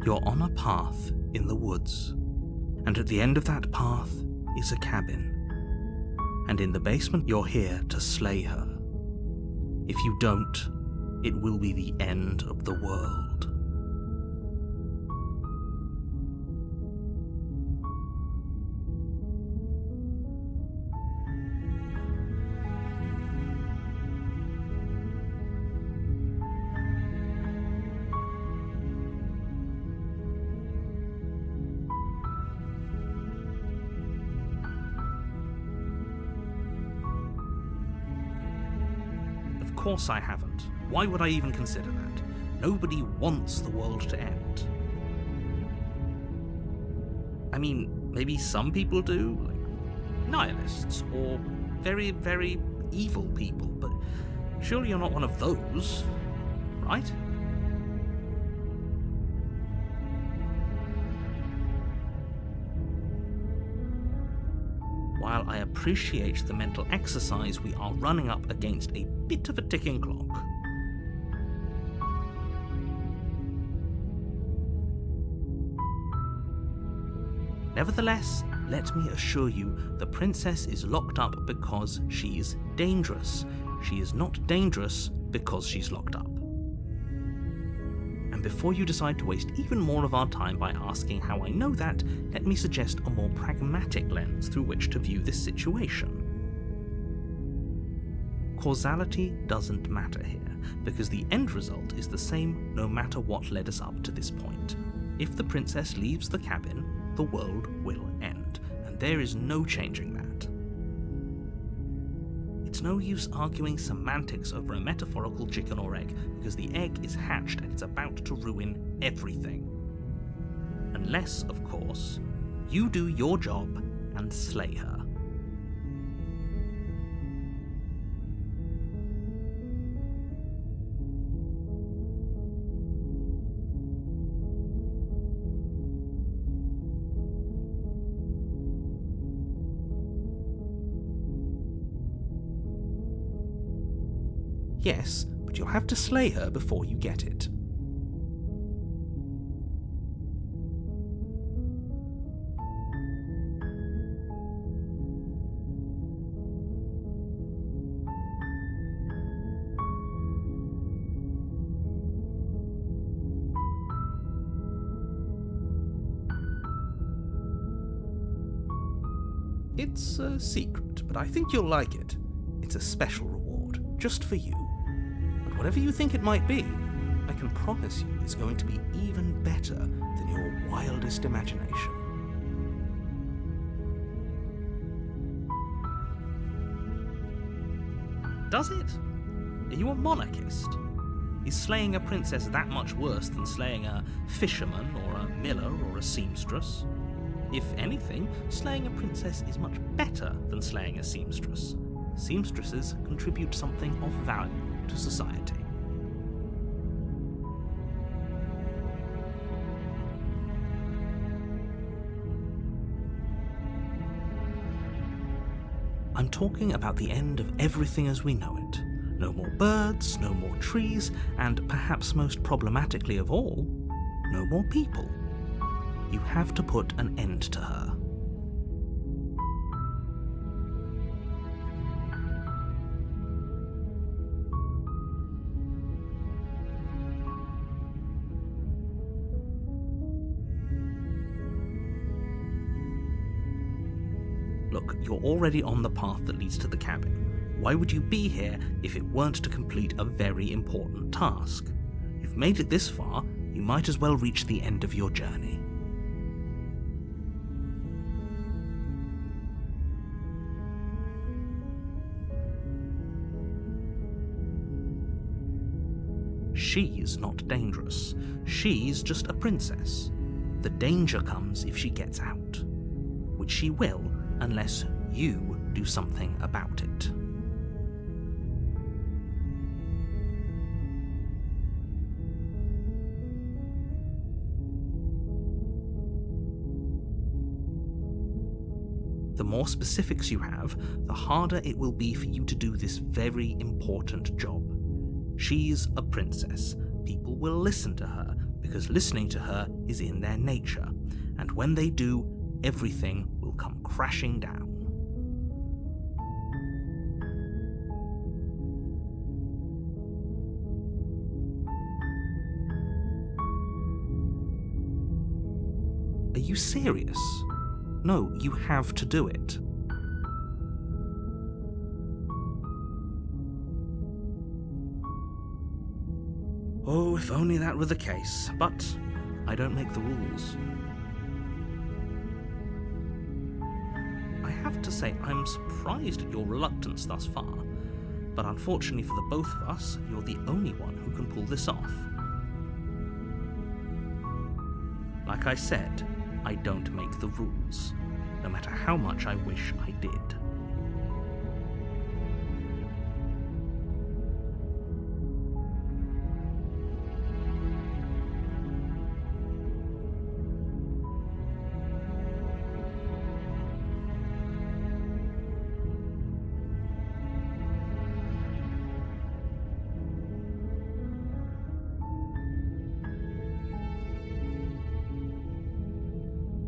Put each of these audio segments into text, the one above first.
You're on a path in the woods, and at the end of that path is a cabin. And in the basement, you're here to slay her. If you don't, it will be the end of the world. Of course I haven't. Why would I even consider that? Nobody wants the world to end. I mean, maybe some people do, like nihilists, or very, very evil people, but surely you're not one of those, right? While I appreciate the mental exercise, we are running up against a bit of a ticking clock. Nevertheless, let me assure you, the princess is locked up because she's dangerous. She is not dangerous because she's locked up. And before you decide to waste even more of our time by asking how I know that, let me suggest a more pragmatic lens through which to view this situation. Causality doesn't matter here, because the end result is the same no matter what led us up to this point. If the princess leaves the cabin, the world will end, and there is no changing that. It's no use arguing semantics over a metaphorical chicken or egg, because the egg is hatched and it's about to ruin everything. Unless, of course, you do your job and slay her. Yes, but you'll have to slay her before you get it. It's a secret, but I think you'll like it. It's a special reward, just for you. Whatever you think it might be, I can promise you it's going to be even better than your wildest imagination. Does it? Are you a monarchist? Is slaying a princess that much worse than slaying a fisherman or a miller or a seamstress? If anything, slaying a princess is much better than slaying a seamstress. Seamstresses contribute something of value to society. I'm talking about the end of everything as we know it. No more birds, no more trees, and perhaps most problematically of all, no more people. You have to put an end to her. Look, you're already on the path that leads to the cabin. Why would you be here if it weren't to complete a very important task? You've made it this far, you might as well reach the end of your journey. She's not dangerous. She's just a princess. The danger comes if she gets out, which she will unless you do something about it. The more specifics you have, the harder it will be for you to do this very important job. She's a princess. People will listen to her because listening to her is in their nature, and when they do, everything will come crashing down. Are you serious? No, you have to do it. Oh, if only that were the case, but I don't make the rules. I have to say, I'm surprised at your reluctance thus far, but unfortunately for the both of us, you're the only one who can pull this off. Like I said, I don't make the rules, no matter how much I wish I did.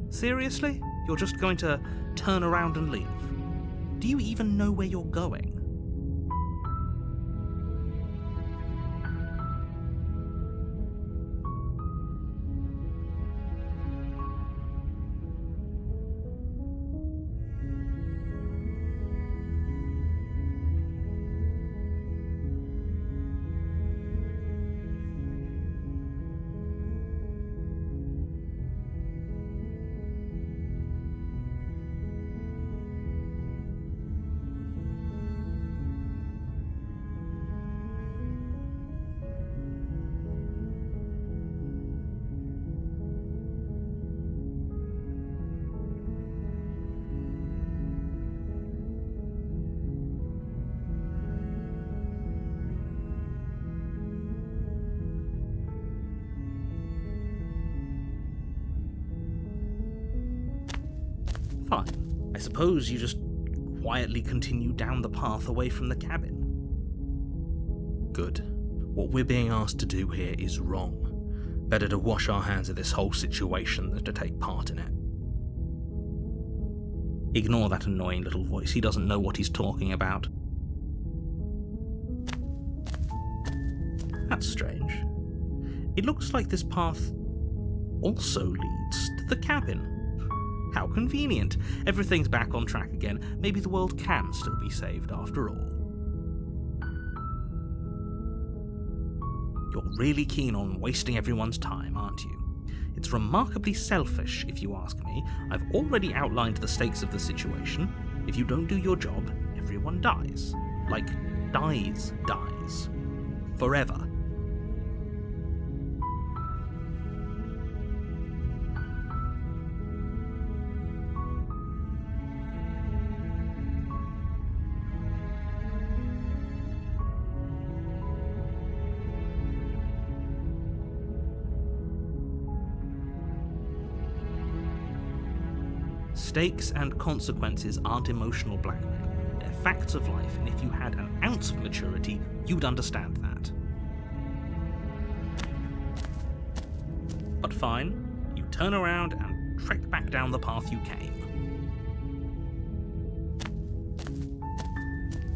Seriously? You're just going to turn around and leave? Do you even know where you're going? Fine. I suppose you just quietly continue down the path away from the cabin. Good. What we're being asked to do here is wrong. Better to wash our hands of this whole situation than to take part in it. Ignore that annoying little voice. He doesn't know what he's talking about. That's strange. It looks like this path also leads to the cabin. How convenient. Everything's back on track again. Maybe the world can still be saved after all. You're really keen on wasting everyone's time, aren't you? It's remarkably selfish, if you ask me. I've already outlined the stakes of the situation. If you don't do your job, everyone dies. Like, dies. Forever. Stakes and consequences aren't emotional blackmail. They're facts of life, and if you had an ounce of maturity, you'd understand that. But fine, you turn around and trek back down the path you came.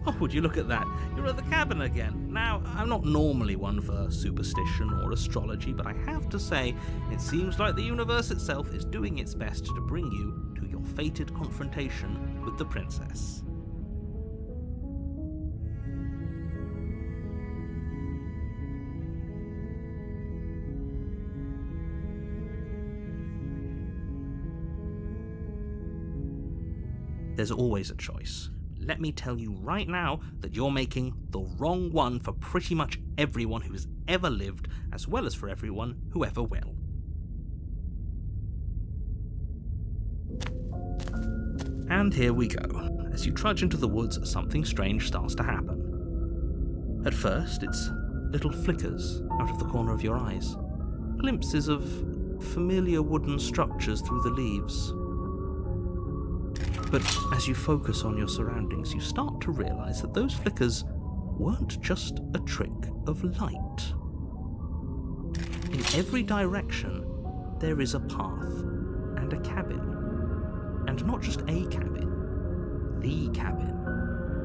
Oh, would you look at that? You're at the cabin again. Now, I'm not normally one for superstition or astrology, but I have to say, it seems like the universe itself is doing its best to bring you to your fated confrontation with the princess. There's always a choice. Let me tell you right now that you're making the wrong one for pretty much everyone who's ever lived, as well as for everyone who ever will. And here we go. As you trudge into the woods, something strange starts to happen. At first, it's little flickers out of the corner of your eyes. Glimpses of familiar wooden structures through the leaves. But as you focus on your surroundings, you start to realize that those flickers weren't just a trick of light. In every direction, there is a path and a cabin. And not just a cabin, the cabin.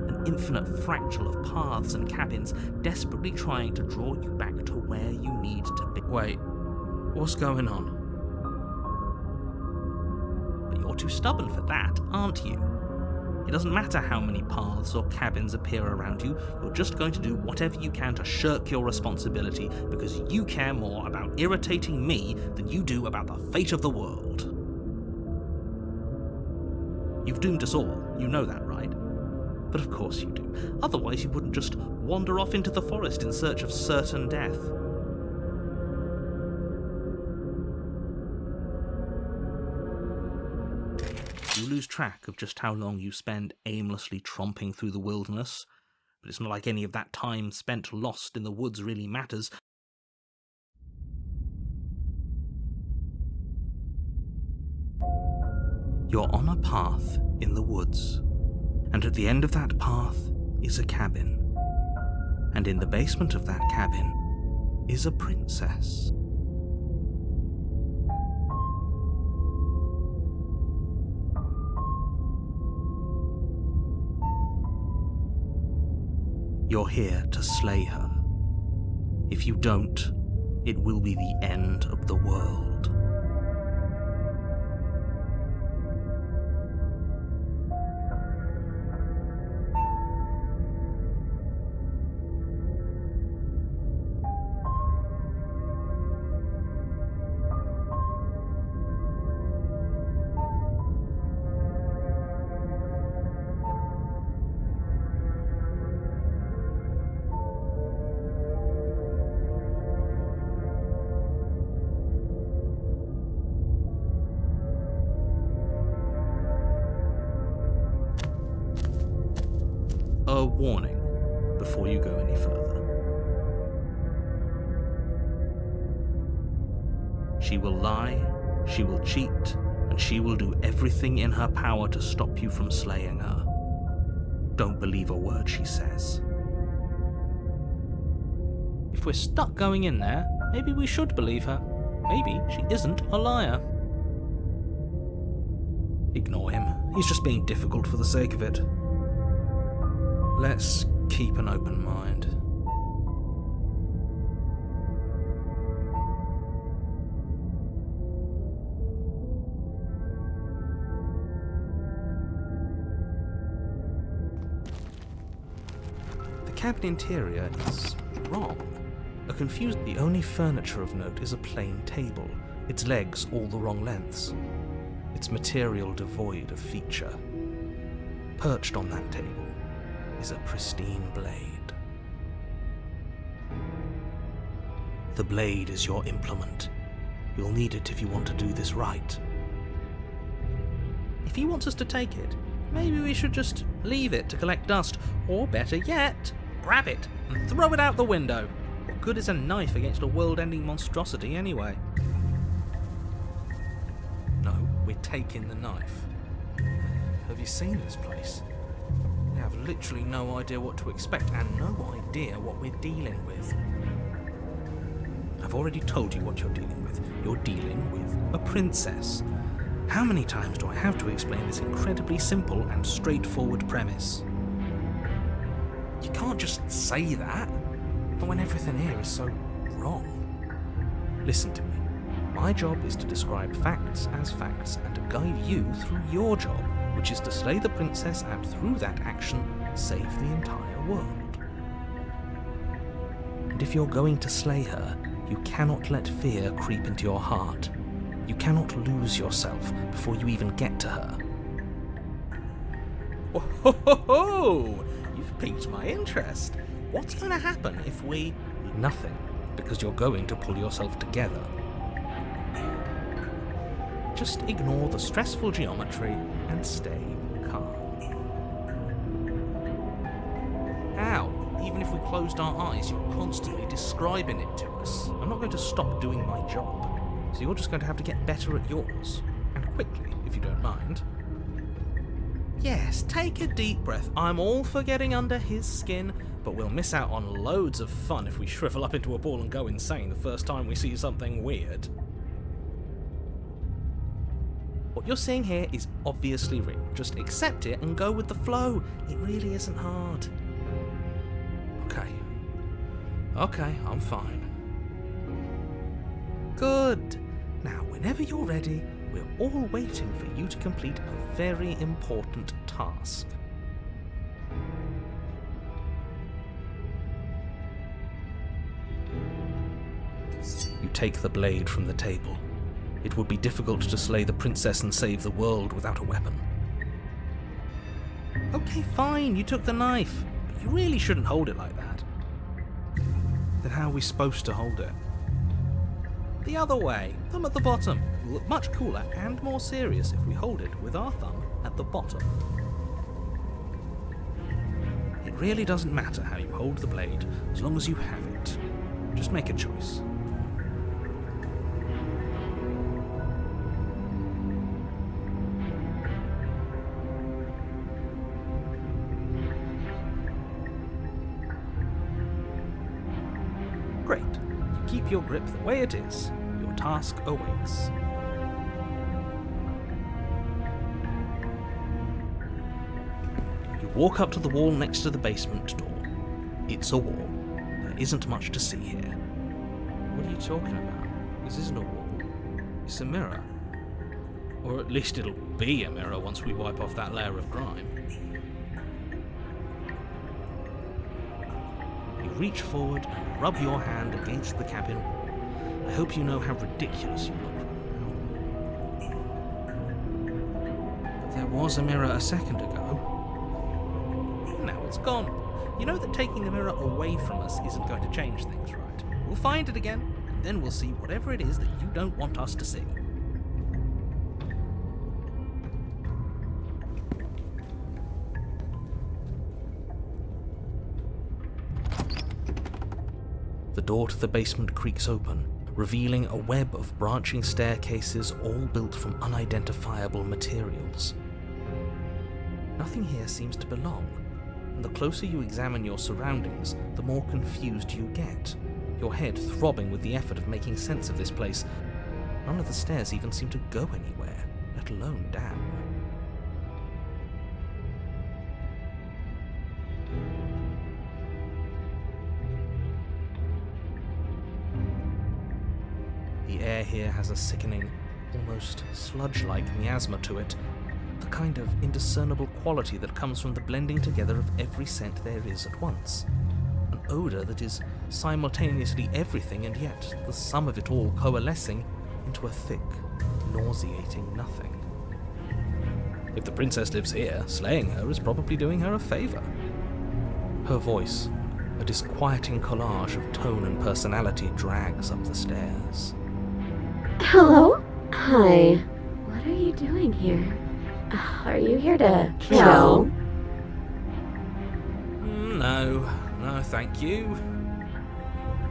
An infinite fractal of paths and cabins desperately trying to draw you back to where you need to be. Wait, what's going on? But you're too stubborn for that, aren't you? It doesn't matter how many paths or cabins appear around you, you're just going to do whatever you can to shirk your responsibility because you care more about irritating me than you do about the fate of the world. You've doomed us all, you know that, right? But of course you do. Otherwise you wouldn't just wander off into the forest in search of certain death. You lose track of just how long you spend aimlessly tromping through the wilderness, but it's not like any of that time spent lost in the woods really matters. You're on a path in the woods, and at the end of that path is a cabin. And in the basement of that cabin is a princess. You're here to slay her. If you don't, it will be the end of the world. A warning before you go any further. She will lie, she will cheat, and she will do everything in her power to stop you from slaying her. Don't believe a word she says. If we're stuck going in there, maybe we should believe her. Maybe she isn't a liar. Ignore him. He's just being difficult for the sake of it. Let's keep an open mind. The cabin interior is wrong. The only furniture of note is a plain table, its legs all the wrong lengths, its material devoid of feature. Perched on that table is a pristine blade. The blade is your implement. You'll need it if you want to do this right. If he wants us to take it, maybe we should just leave it to collect dust, or better yet, grab it and throw it out the window. What good is a knife against a world-ending monstrosity anyway? No, we're taking the knife. Have you seen this place? We have literally no idea what to expect and no idea what we're dealing with. I've already told you what you're dealing with. You're dealing with a princess. How many times do I have to explain this incredibly simple and straightforward premise? You can't just say that, but when everything here is so wrong. Listen to me. My job is to describe facts as facts and to guide you through your job, which is to slay the princess and through that action, save the entire world. And if you're going to slay her, you cannot let fear creep into your heart. You cannot lose yourself before you even get to her. Oh, ho, ho, ho! You've piqued my interest. What's going to happen if we... Nothing, because you're going to pull yourself together. Just ignore the stressful geometry and stay calm. How? Even if we closed our eyes, you're constantly describing it to us. I'm not going to stop doing my job, so you're just going to have to get better at yours. And quickly, if you don't mind. Yes, take a deep breath. I'm all for getting under his skin, but we'll miss out on loads of fun if we shrivel up into a ball and go insane the first time we see something weird. What you're seeing here is obviously real. Just accept it and go with the flow. It really isn't hard. Okay, I'm fine. Good. Now, whenever you're ready, we're all waiting for you to complete a very important task. You take the blade from the table. It would be difficult to slay the princess and save the world without a weapon. Okay, fine, you took the knife, but you really shouldn't hold it like that. Then how are we supposed to hold it? The other way, thumb at the bottom. It will look much cooler and more serious if we hold it with our thumb at the bottom. It really doesn't matter how you hold the blade, as long as you have it. Just make a choice. Great. You keep your grip the way it is. Your task awaits. You walk up to the wall next to the basement door. It's a wall. There isn't much to see here. What are you talking about? This isn't a wall. It's a mirror. Or at least it'll be a mirror once we wipe off that layer of grime. You reach forward and rub your hand against the cabin wall. I hope you know how ridiculous you look right now. There was a mirror a second ago. Now it's gone. You know that taking the mirror away from us isn't going to change things, right? We'll find it again, and then we'll see whatever it is that you don't want us to see. The door to the basement creaks open, revealing a web of branching staircases all built from unidentifiable materials. Nothing here seems to belong, and the closer you examine your surroundings, the more confused you get, your head throbbing with the effort of making sense of this place. None of the stairs even seem to go anywhere, let alone down. The air here has a sickening, almost sludge-like miasma to it, the kind of indiscernible quality that comes from the blending together of every scent there is at once. An odour that is simultaneously everything and yet the sum of it all coalescing into a thick, nauseating nothing. If the princess lives here, slaying her is probably doing her a favour. Her voice, a disquieting collage of tone and personality, drags up the stairs. Hello? Hi. What are you doing here? Are you here to kill? No, thank you.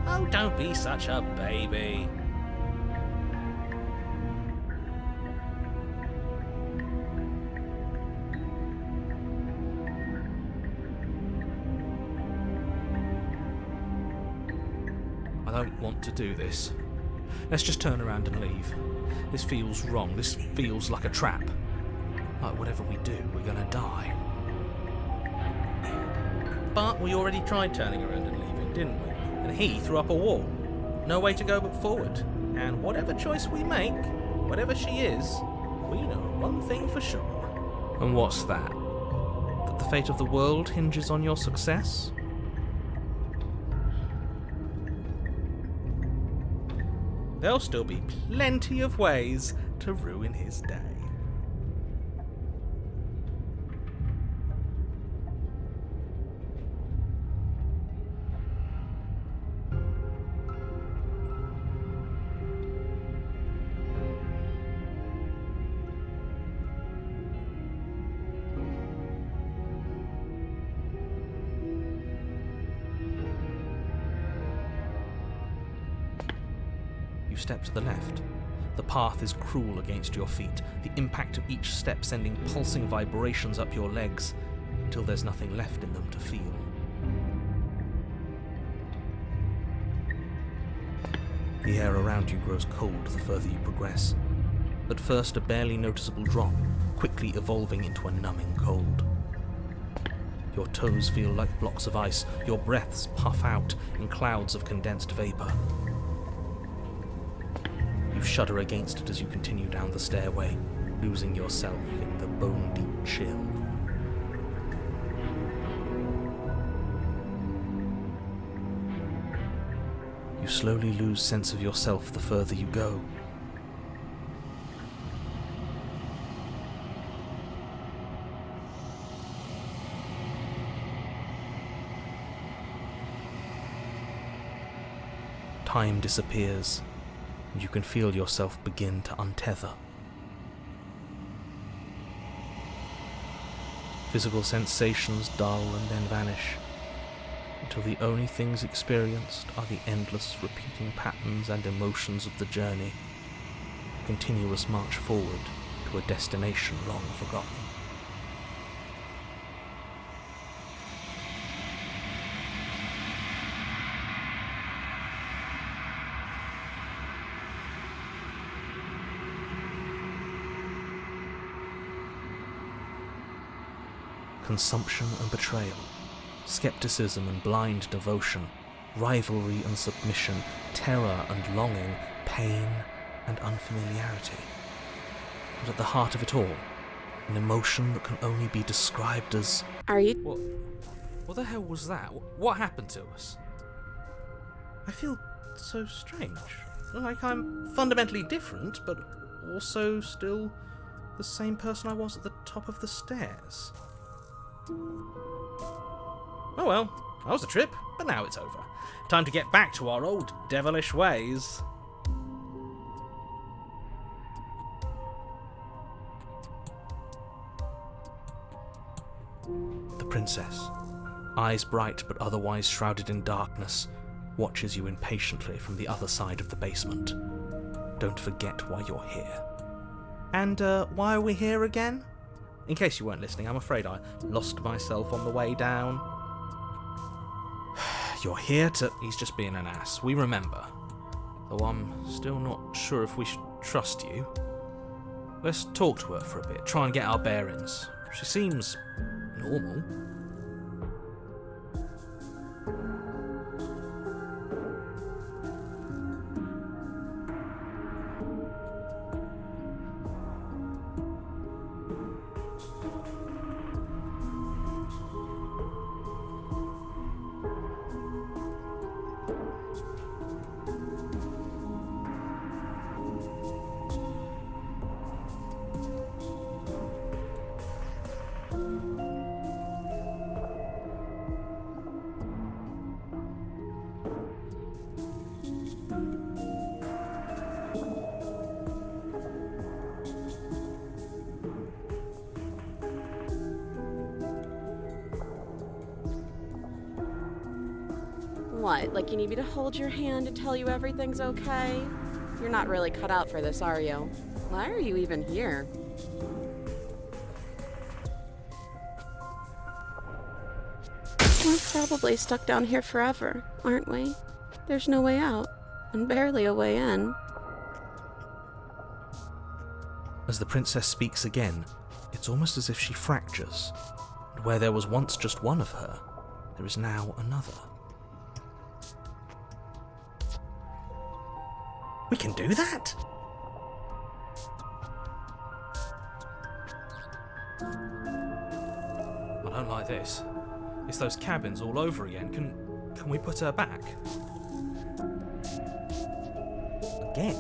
Oh, don't be such a baby. I don't want to do this. Let's just turn around and leave. This feels wrong. This feels like a trap. Like whatever we do, we're gonna die. But we already tried turning around and leaving, didn't we? And he threw up a wall. No way to go but forward. And whatever choice we make, whatever she is, we know one thing for sure. And what's that? That the fate of the world hinges on your success? There'll still be plenty of ways to ruin his day. You step to the left. The path is cruel against your feet, the impact of each step sending pulsing vibrations up your legs, until there's nothing left in them to feel. The air around you grows cold the further you progress. At first a barely noticeable drop, quickly evolving into a numbing cold. Your toes feel like blocks of ice, your breaths puff out in clouds of condensed vapor. You shudder against it as you continue down the stairway, losing yourself in the bone-deep chill. You slowly lose sense of yourself the further you go. Time disappears, and you can feel yourself begin to untether. Physical sensations dull and then vanish, until the only things experienced are the endless repeating patterns and emotions of the journey, a continuous march forward to a destination long forgotten. Consumption and betrayal, skepticism and blind devotion, rivalry and submission, terror and longing, pain and unfamiliarity. And at the heart of it all, an emotion that can only be described as... Are you... What the hell was that? What happened to us? I feel so strange. Like I'm fundamentally different, but also still the same person I was at the top of the stairs. Oh well, that was a trip, but now it's over. Time to get back to our old devilish ways. The princess, eyes bright but otherwise shrouded in darkness, watches you impatiently from the other side of the basement. Don't forget why you're here. And why are we here again? In case you weren't listening, I'm afraid I lost myself on the way down. You're here to... He's just being an ass. We remember. Though I'm still not sure if we should trust you. Let's talk to her for a bit, try and get our bearings. She seems normal. What, like you need me to hold your hand to tell you everything's okay? You're not really cut out for this, are you? Why are you even here? We're probably stuck down here forever, aren't we? There's no way out, and barely a way in. As the princess speaks again, it's almost as if she fractures, and where there was once just one of her, there is now another. We can do that? I don't like this. It's those cabins all over again. Can we put her back? Again?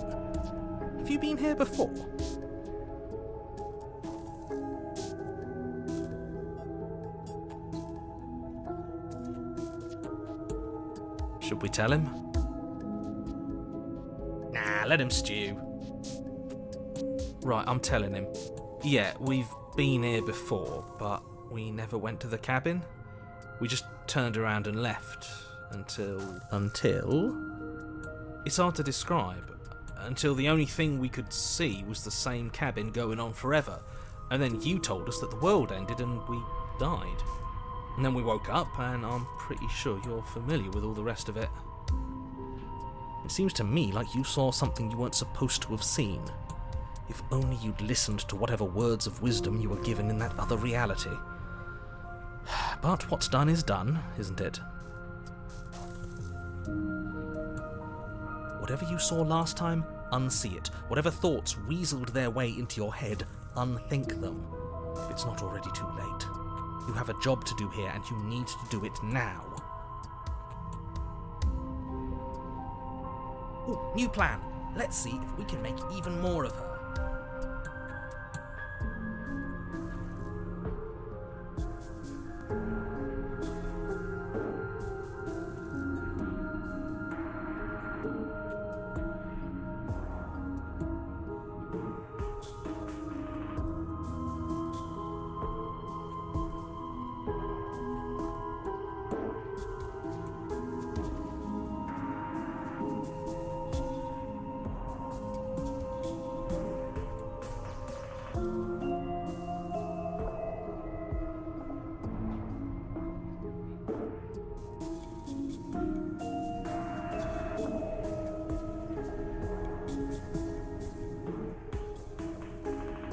Have you been here before? Should we tell him? Nah, let him stew. Right, I'm telling him. Yeah, we've been here before, but we never went to the cabin. We just turned around and left until... It's hard to describe. until the only thing we could see was the same cabin going on forever, and then you told us that the world ended and we died. And then we woke up, and I'm pretty sure you're familiar with all the rest of it. It seems to me like you saw something you weren't supposed to have seen. If only you'd listened to whatever words of wisdom you were given in that other reality. But what's done is done, isn't it? Whatever you saw last time, unsee it. Whatever thoughts weaseled their way into your head, unthink them. If it's not already too late. You have a job to do here, and you need to do it now. Ooh, new plan. Let's see if we can make even more of her.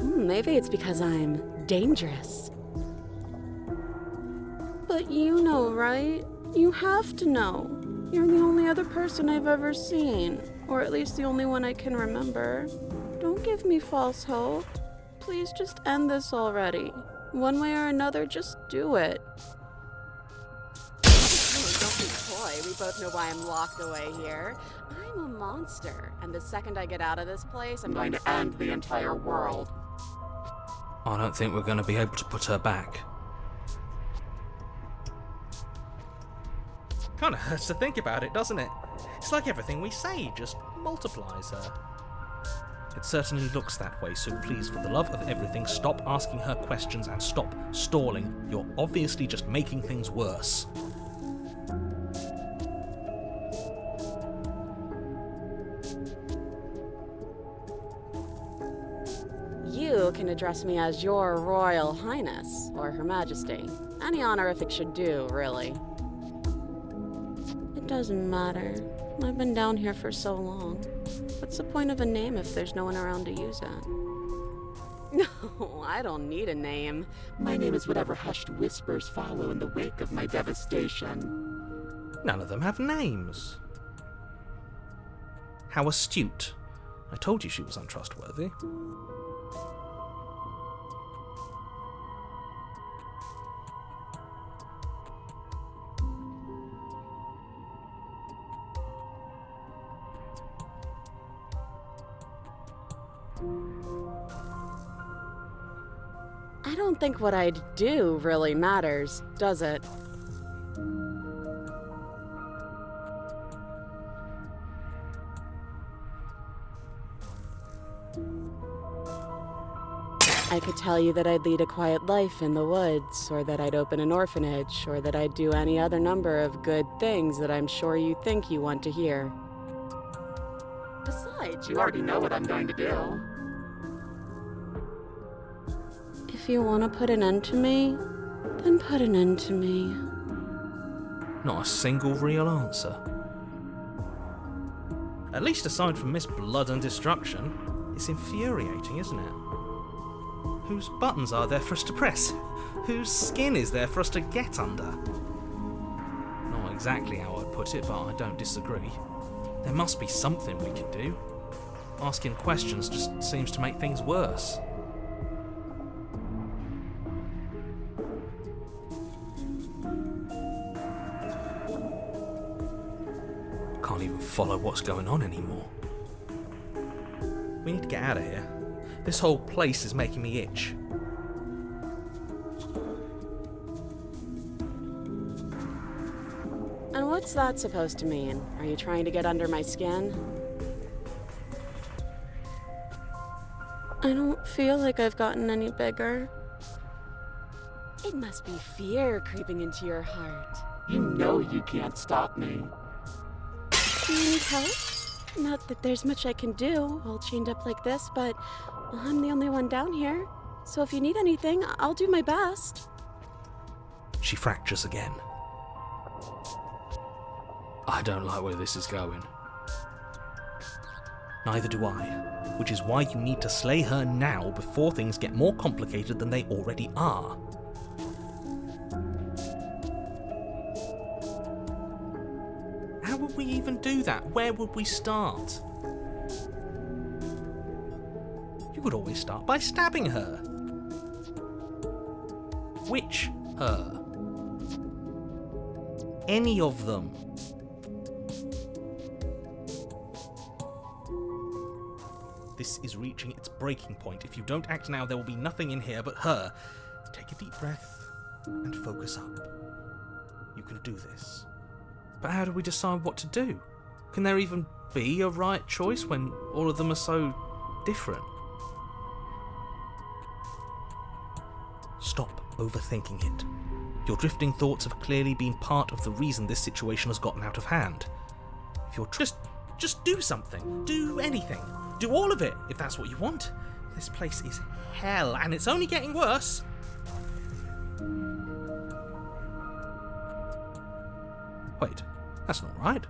Maybe it's because I'm dangerous. But you know, right? You have to know. You're the only other person I've ever seen. Or at least the only one I can remember. Don't give me false hope. Please just end this already. One way or another, just do it. Don't be coy. We both know why I'm locked away here. I'm a monster. And the second I get out of this place, I'm going to end the entire world. I don't think we're going to be able to put her back. Kind of hurts to think about it, doesn't it? It's like everything we say just multiplies her. It certainly looks that way, so please, for the love of everything, stop asking her questions and stop stalling. You're obviously just making things worse. You can address me as Your Royal Highness, or Her Majesty. Any honorific should do, really. It doesn't matter. I've been down here for so long. What's the point of a name if there's no one around to use it? No, I don't need a name. My name is whatever hushed whispers follow in the wake of my devastation. None of them have names. How astute. I told you she was untrustworthy. I don't think what I'd do really matters, does it? I could tell you that I'd lead a quiet life in the woods, or that I'd open an orphanage, or that I'd do any other number of good things that I'm sure you think you want to hear. Besides, You already know what I'm going to do. if you want to put an end to me, then put an end to me. Not a single real answer. At least aside from Miss Blood and Destruction, it's infuriating, isn't it? Whose buttons are there for us to press? Whose skin is there for us to get under? Not exactly how I'd put it, but I don't disagree. There must be something we can do. Asking questions just seems to make things worse. Can't even follow what's going on anymore. We need to get out of here. This whole place is making me itch. And what's that supposed to mean? Are you trying to get under my skin? I don't feel like I've gotten any bigger. It must be fear creeping into your heart. You know you can't stop me. Do you need help? Not that there's much I can do, all chained up like this, but I'm the only one down here. So if you need anything, I'll do my best. She fractures again. I don't like where this is going. Neither do I, which is why you need to slay her now before things get more complicated than they already are. How would we even do that? Where would we start? You would always start by stabbing her. Which her? Any of them. This is reaching its breaking point. If you don't act now, there will be nothing in here but her. Take a deep breath and focus up. You can do this. But how do we decide what to do? Can there even be a right choice when all of them are so different? Stop overthinking it. Your drifting thoughts have clearly been part of the reason this situation has gotten out of hand. If you're just do something. Do anything. Do all of it, if that's what you want. This place is hell, and it's only getting worse. Wait, that's not right.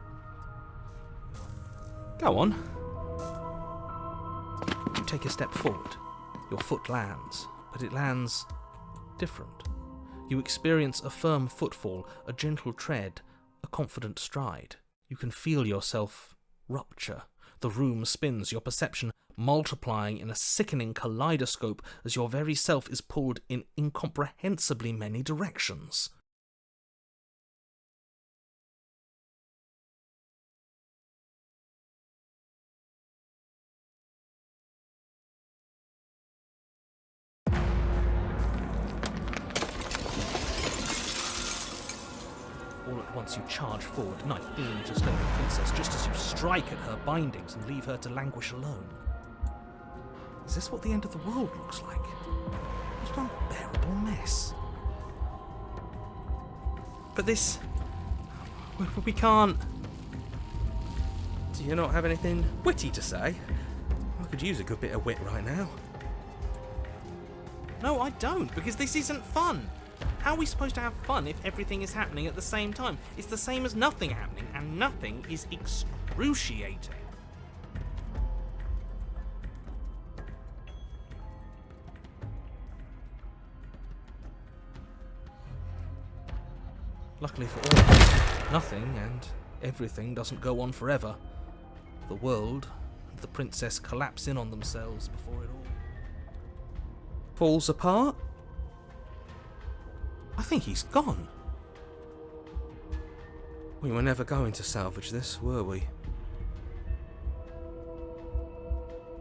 Go on. You take a step forward. Your foot lands, but it lands different. You experience a firm footfall, a gentle tread, a confident stride. You can feel yourself rupture. The room spins, your perception multiplying in a sickening kaleidoscope as your very self is pulled in incomprehensibly many directions. All at once you charge forward, knife aiming to slay the princess, just as you strike at her bindings and leave her to languish alone. Is this what the end of the world looks like? What an unbearable mess. But this... we can't... Do you not have anything witty to say? I could use a good bit of wit right now. No, I don't, because this isn't fun. How are we supposed to have fun if everything is happening at the same time? It's the same as nothing happening, and nothing is excruciating. Luckily for all of us, nothing and everything doesn't go on forever. The world and the princess collapse in on themselves before it all falls apart. I think he's gone. We were never going to salvage this, were we?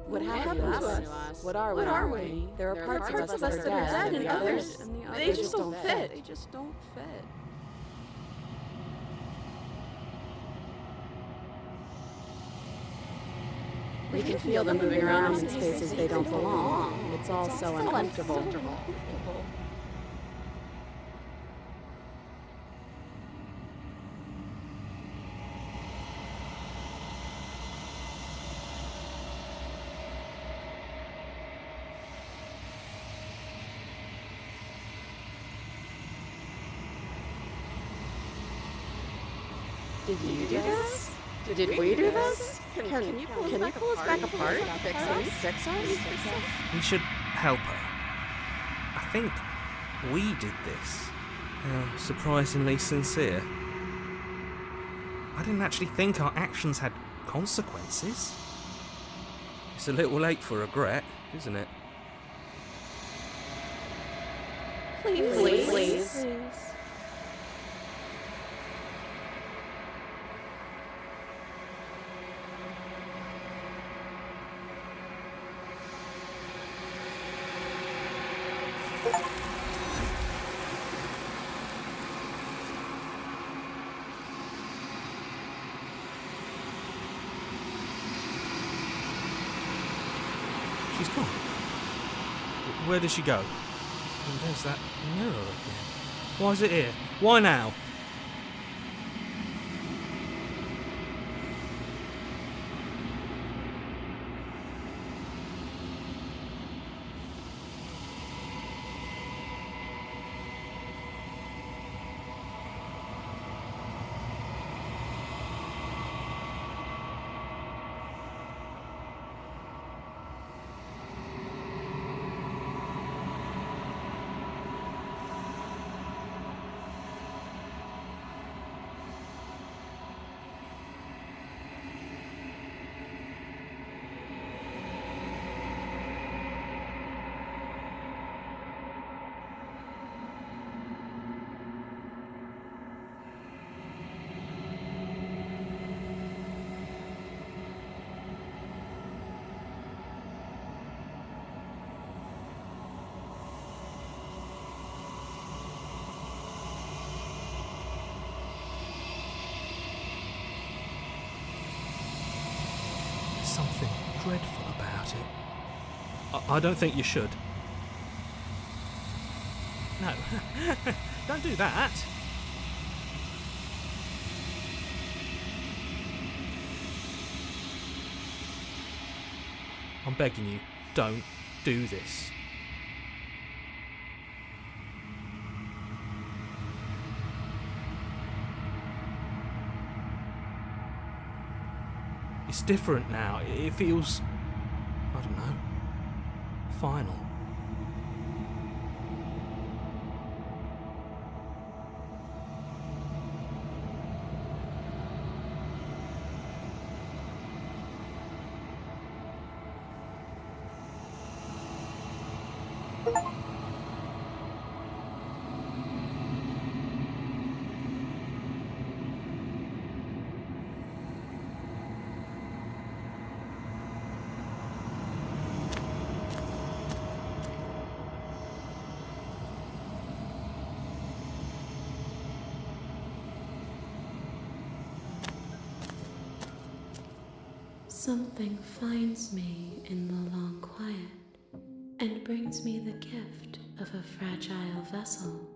What happened to us? What are we? There are parts of us that are dead, and others, they just don't fit. They just don't fit. We can feel them moving around in spaces they don't belong. It's all so uncomfortable. Did you do this? Did we do this? Can you pull us back apart? Fix us? We should help her. I think we did this. How surprisingly sincere. I didn't actually think our actions had consequences. It's a little late for regret, isn't it? Please. She's gone. Where did she go? And there's that mirror again. Why is it here? Why now? something dreadful about it. I don't think you should. No, don't do that. I'm begging you, don't do this. It's different now. It feels, I don't know, final. Something finds me in the long quiet and brings me the gift of a fragile vessel.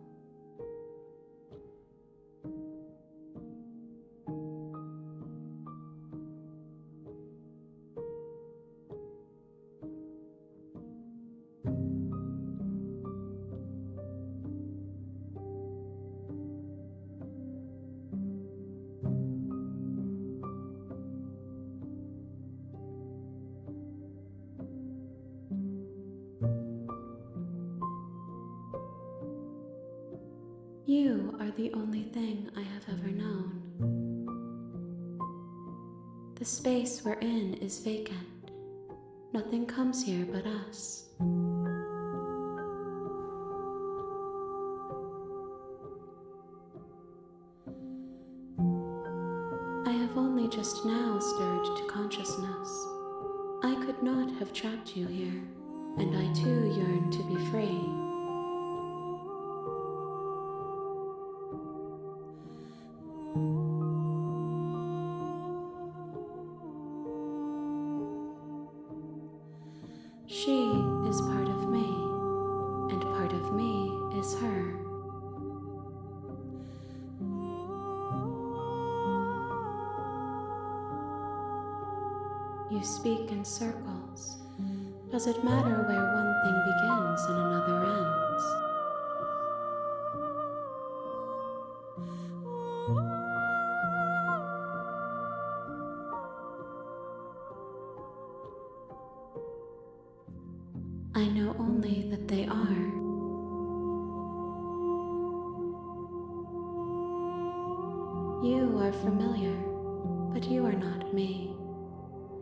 You are the only thing I have ever known. The space we're in is vacant. Nothing comes here but us. I have only just now stirred to consciousness. I could not have trapped you here, and I too yearn to be free. She is part of me, and part of me is her. You speak in circles. Does it matter where one thing begins and another ends? I know only that they are. You are familiar, but you are not me.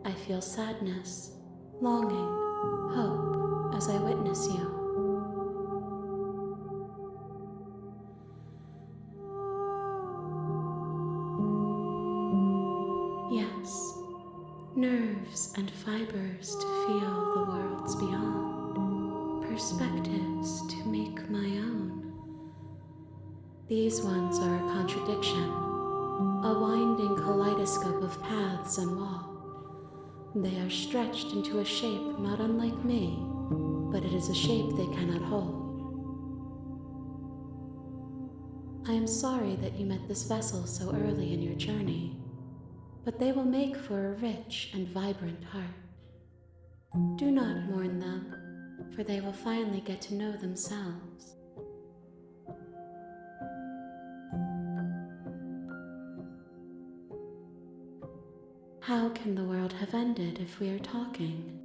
I feel sadness, longing, hope as I witness you. Yes, nerves and fibers to feel the worlds beyond, perspectives to make my own. These ones are a contradiction, a winding kaleidoscope of paths and walls. They are stretched into a shape not unlike me, but it is a shape they cannot hold. I am sorry that you met this vessel so early in your journey, but they will make for a rich and vibrant heart. Do not mourn them, for they will finally get to know themselves. How can the world have ended if we are talking?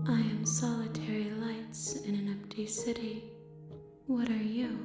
I am solitary lights in an empty city. What are you?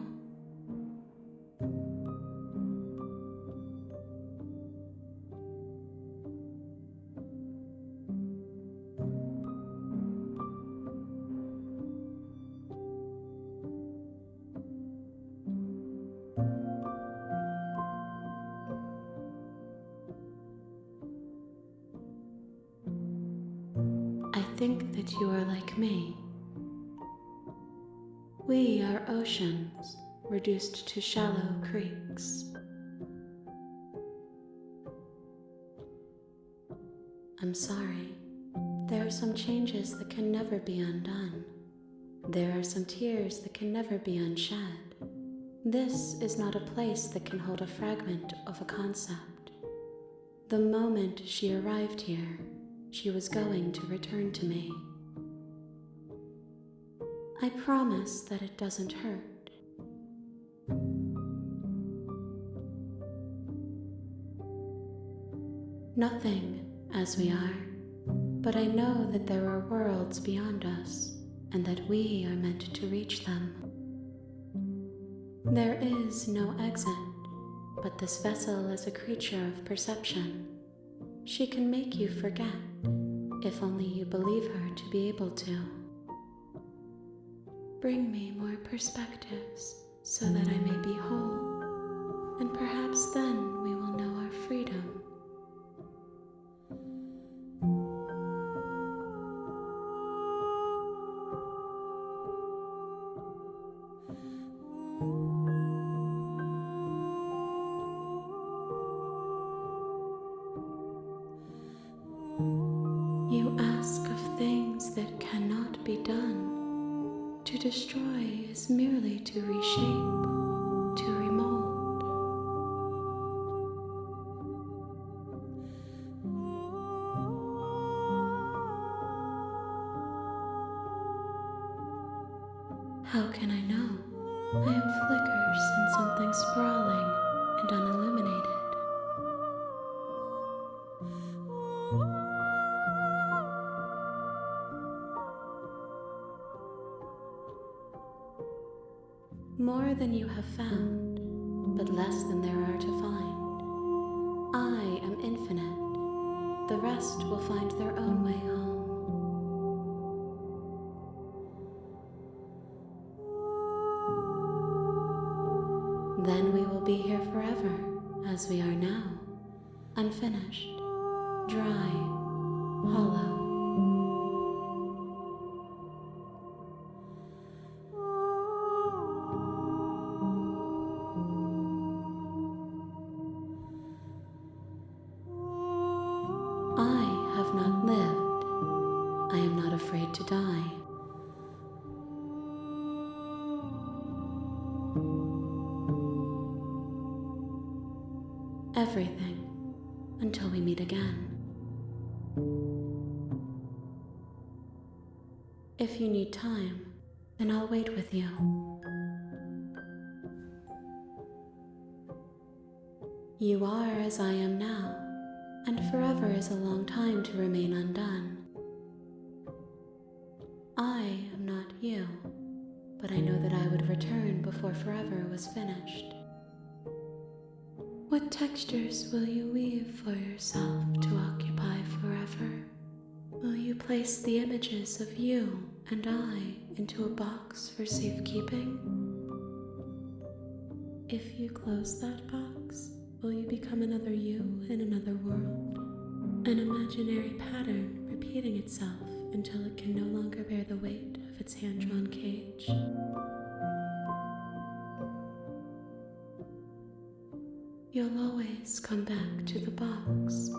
I think that you are like me. We are oceans, reduced to shallow creeks. I'm sorry. There are some changes that can never be undone. There are some tears that can never be unshed. This is not a place that can hold a fragment of a concept. The moment she arrived here, she was going to return to me. I promise that it doesn't hurt. Nothing, as we are, but I know that there are worlds beyond us, and that we are meant to reach them. There is no exit, but this vessel is a creature of perception. She can make you forget, if only you believe her to be able to. Bring me more perspectives, so that I may be whole, and perhaps then we will know our freedom. You ask of things that cannot be done. To destroy is merely to reshape, to remold. How can I know? I am flickers in something sprawling and unilluminated. More than you have found, but less than there are to find. I am infinite. The rest will find their own way home. Then we will be here forever, as we are now, unfinished, dry, hollow. I have not lived. I am not afraid to die. Everything, until we meet again. If you need time, then I'll wait with you. You are as I am now, and forever is a long time to remain undone. I am not you, but I know that I would return before forever was finished. What textures will you weave for yourself to occupy forever? Will you place the images of you and I into a box for safekeeping? If you close that box, will you become another you in another world? An imaginary pattern repeating itself until it can no longer bear the weight of its hand-drawn cage. You'll always come back to the box,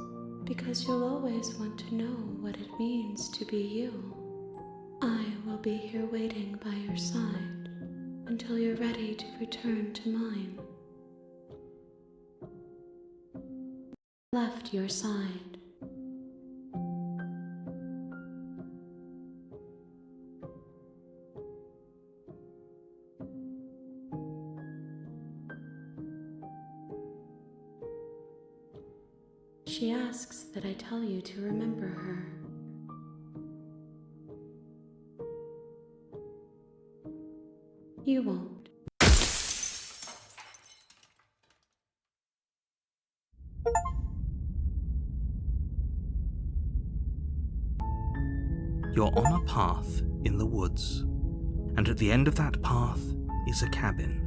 because you'll always want to know what it means to be you. I will be here waiting by your side until you're ready to return to mine. Left your side. She asks that I tell you to remember her. You won't. You're on a path in the woods, and at the end of that path is a cabin.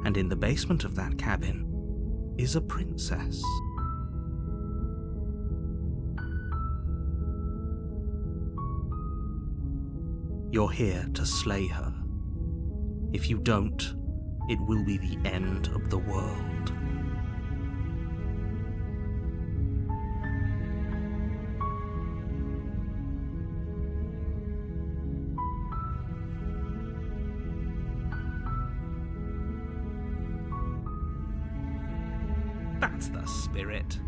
And in the basement of that cabin is a princess. You're here to slay her. If you don't, it will be the end of the world. That's the spirit.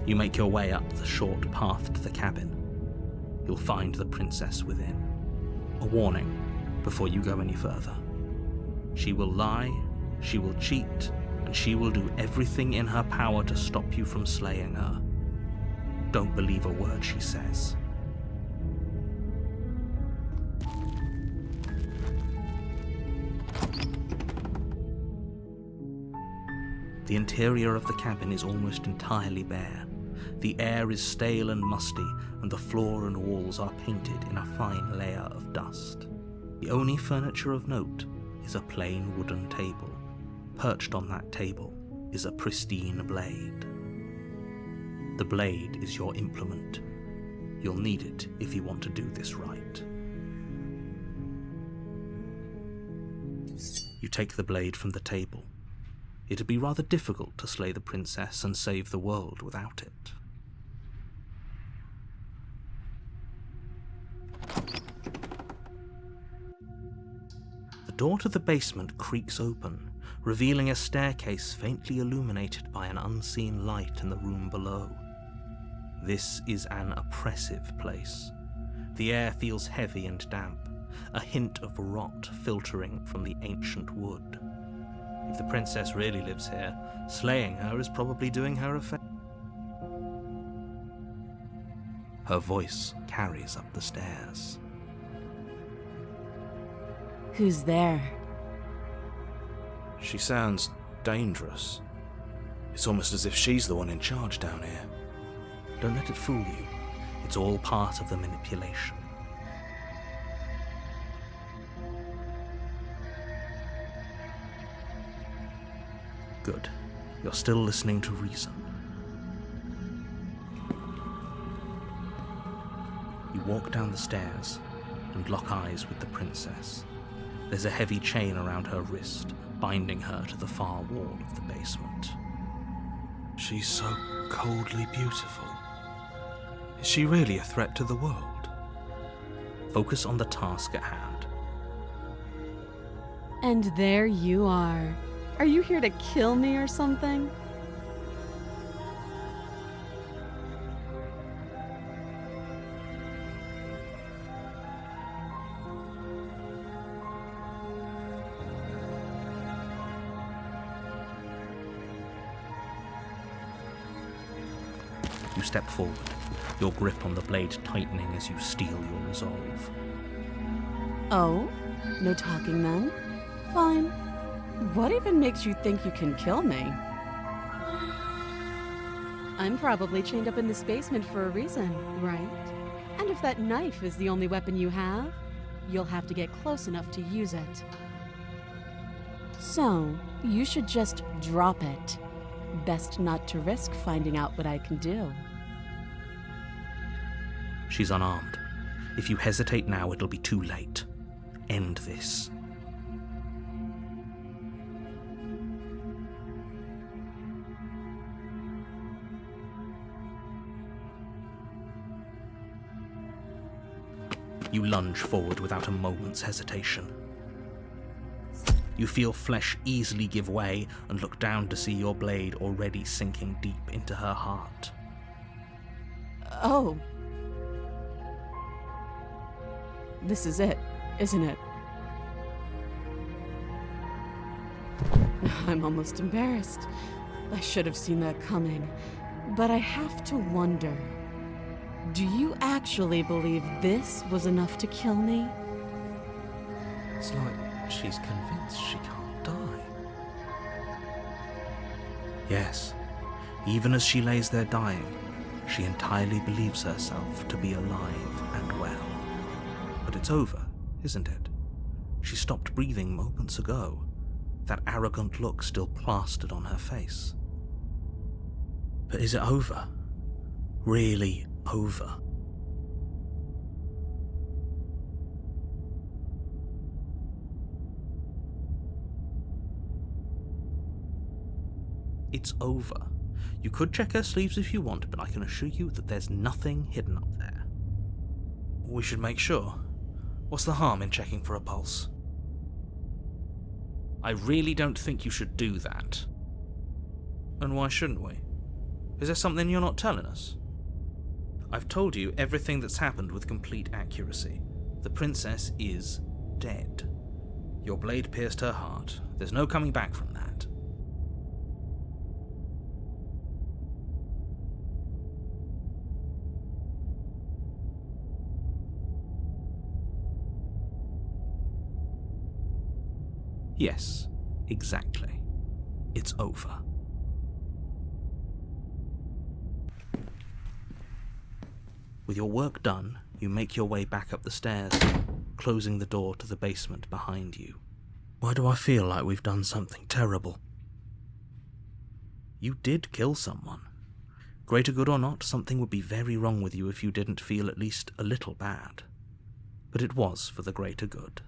You make your way up the short path to the cabin. You'll find the princess within. A warning before you go any further. She will lie, she will cheat, and she will do everything in her power to stop you from slaying her. Don't believe a word she says. The interior of the cabin is almost entirely bare. The air is stale and musty, and the floor and walls are painted in a fine layer of dust. The only furniture of note is a plain wooden table. Perched on that table is a pristine blade. The blade is your implement. You'll need it if you want to do this right. You take the blade from the table. It'd be rather difficult to slay the princess and save the world without it. The door to the basement creaks open, revealing a staircase faintly illuminated by an unseen light in the room below. This is an oppressive place. The air feels heavy and damp, a hint of rot filtering from the ancient wood. If the princess really lives here, slaying her is probably doing her a favor. Her voice carries up the stairs. Who's there? She sounds dangerous. It's almost as if she's the one in charge down here. Don't let it fool you. It's all part of the manipulation. Good. You're still listening to reason. You walk down the stairs and lock eyes with the princess. There's a heavy chain around her wrist, binding her to the far wall of the basement. She's so coldly beautiful. Is she really a threat to the world? Focus on the task at hand. And there you are. Are you here to kill me or something? You step forward, your grip on the blade tightening as you steel your resolve. Oh? No talking then? Fine. What even makes you think you can kill me? I'm probably chained up in this basement for a reason, right? And if that knife is the only weapon you have, you'll have to get close enough to use it. So, you should just drop it. Best not to risk finding out what I can do. She's unarmed. If you hesitate now, it'll be too late. End this. You lunge forward without a moment's hesitation. You feel flesh easily give way and look down to see your blade already sinking deep into her heart. Oh. This is it, isn't it? I'm almost embarrassed. I should have seen that coming. But I have to wonder, do you actually believe this was enough to kill me? It's like she's convinced she can't die. Yes, even as she lays there dying, she entirely believes herself to be alive and well. But it's over, isn't it? She stopped breathing moments ago, that arrogant look still plastered on her face. But is it over? Really over? It's over. You could check her sleeves if you want, but I can assure you that there's nothing hidden up there. We should make sure. What's the harm in checking for a pulse? I really don't think you should do that. And why shouldn't we? Is there something you're not telling us? I've told you everything that's happened with complete accuracy. The princess is dead. Your blade pierced her heart. There's no coming back from that. Yes, exactly. It's over. With your work done, you make your way back up the stairs, closing the door to the basement behind you. Why do I feel like we've done something terrible? You did kill someone. Greater good or not, something would be very wrong with you if you didn't feel at least a little bad. But it was for the greater good.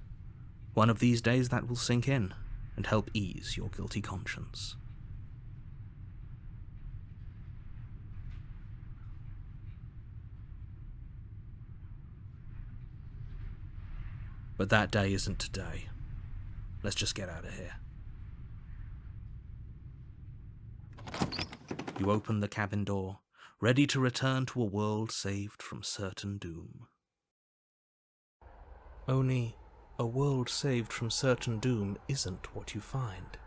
One of these days that will sink in and help ease your guilty conscience. But that day isn't today. Let's just get out of here. You open the cabin door, ready to return to a world saved from certain doom. Only, a world saved from certain doom isn't what you find.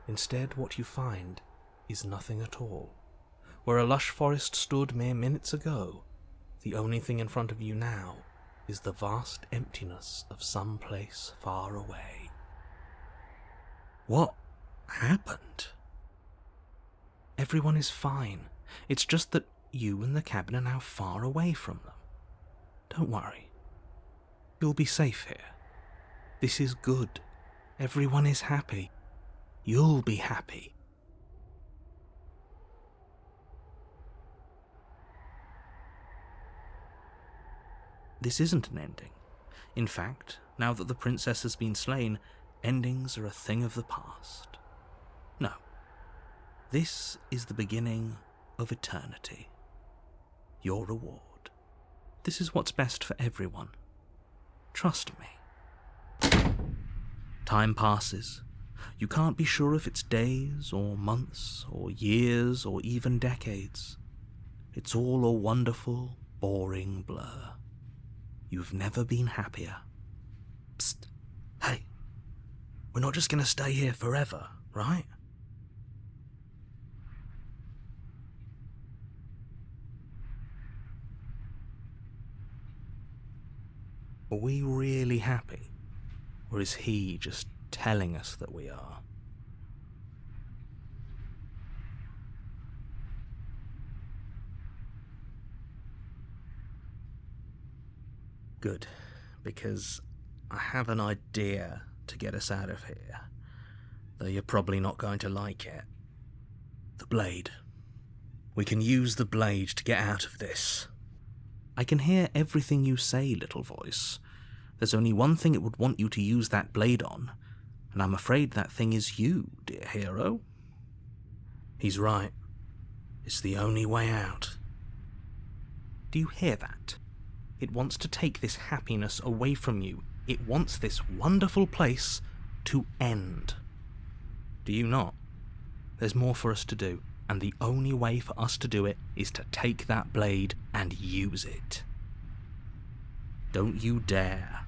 Instead, what you find is nothing at all. Where a lush forest stood mere minutes ago, the only thing in front of you now is the vast emptiness of some place far away. What happened? Everyone is fine. It's just that you and the cabin are now far away from them. Don't worry. You'll be safe here. This is good. Everyone is happy. You'll be happy. This isn't an ending. In fact, now that the princess has been slain, endings are a thing of the past. No. This is the beginning of eternity. Your reward. This is what's best for everyone. Trust me. Time passes. You can't be sure if it's days or months or years or even decades. It's all a wonderful, boring blur. You've never been happier. Psst. Hey. We're not just going to stay here forever, right? Are we really happy? Or is he just telling us that we are? Good, because I have an idea to get us out of here, though you're probably not going to like it. The blade. We can use the blade to get out of this. I can hear everything you say, little voice. There's only one thing it would want you to use that blade on, and I'm afraid that thing is you, dear hero. He's right. It's the only way out. Do you hear that? It wants to take this happiness away from you. It wants this wonderful place to end. Do you not? There's more for us to do, and the only way for us to do it is to take that blade and use it. Don't you dare.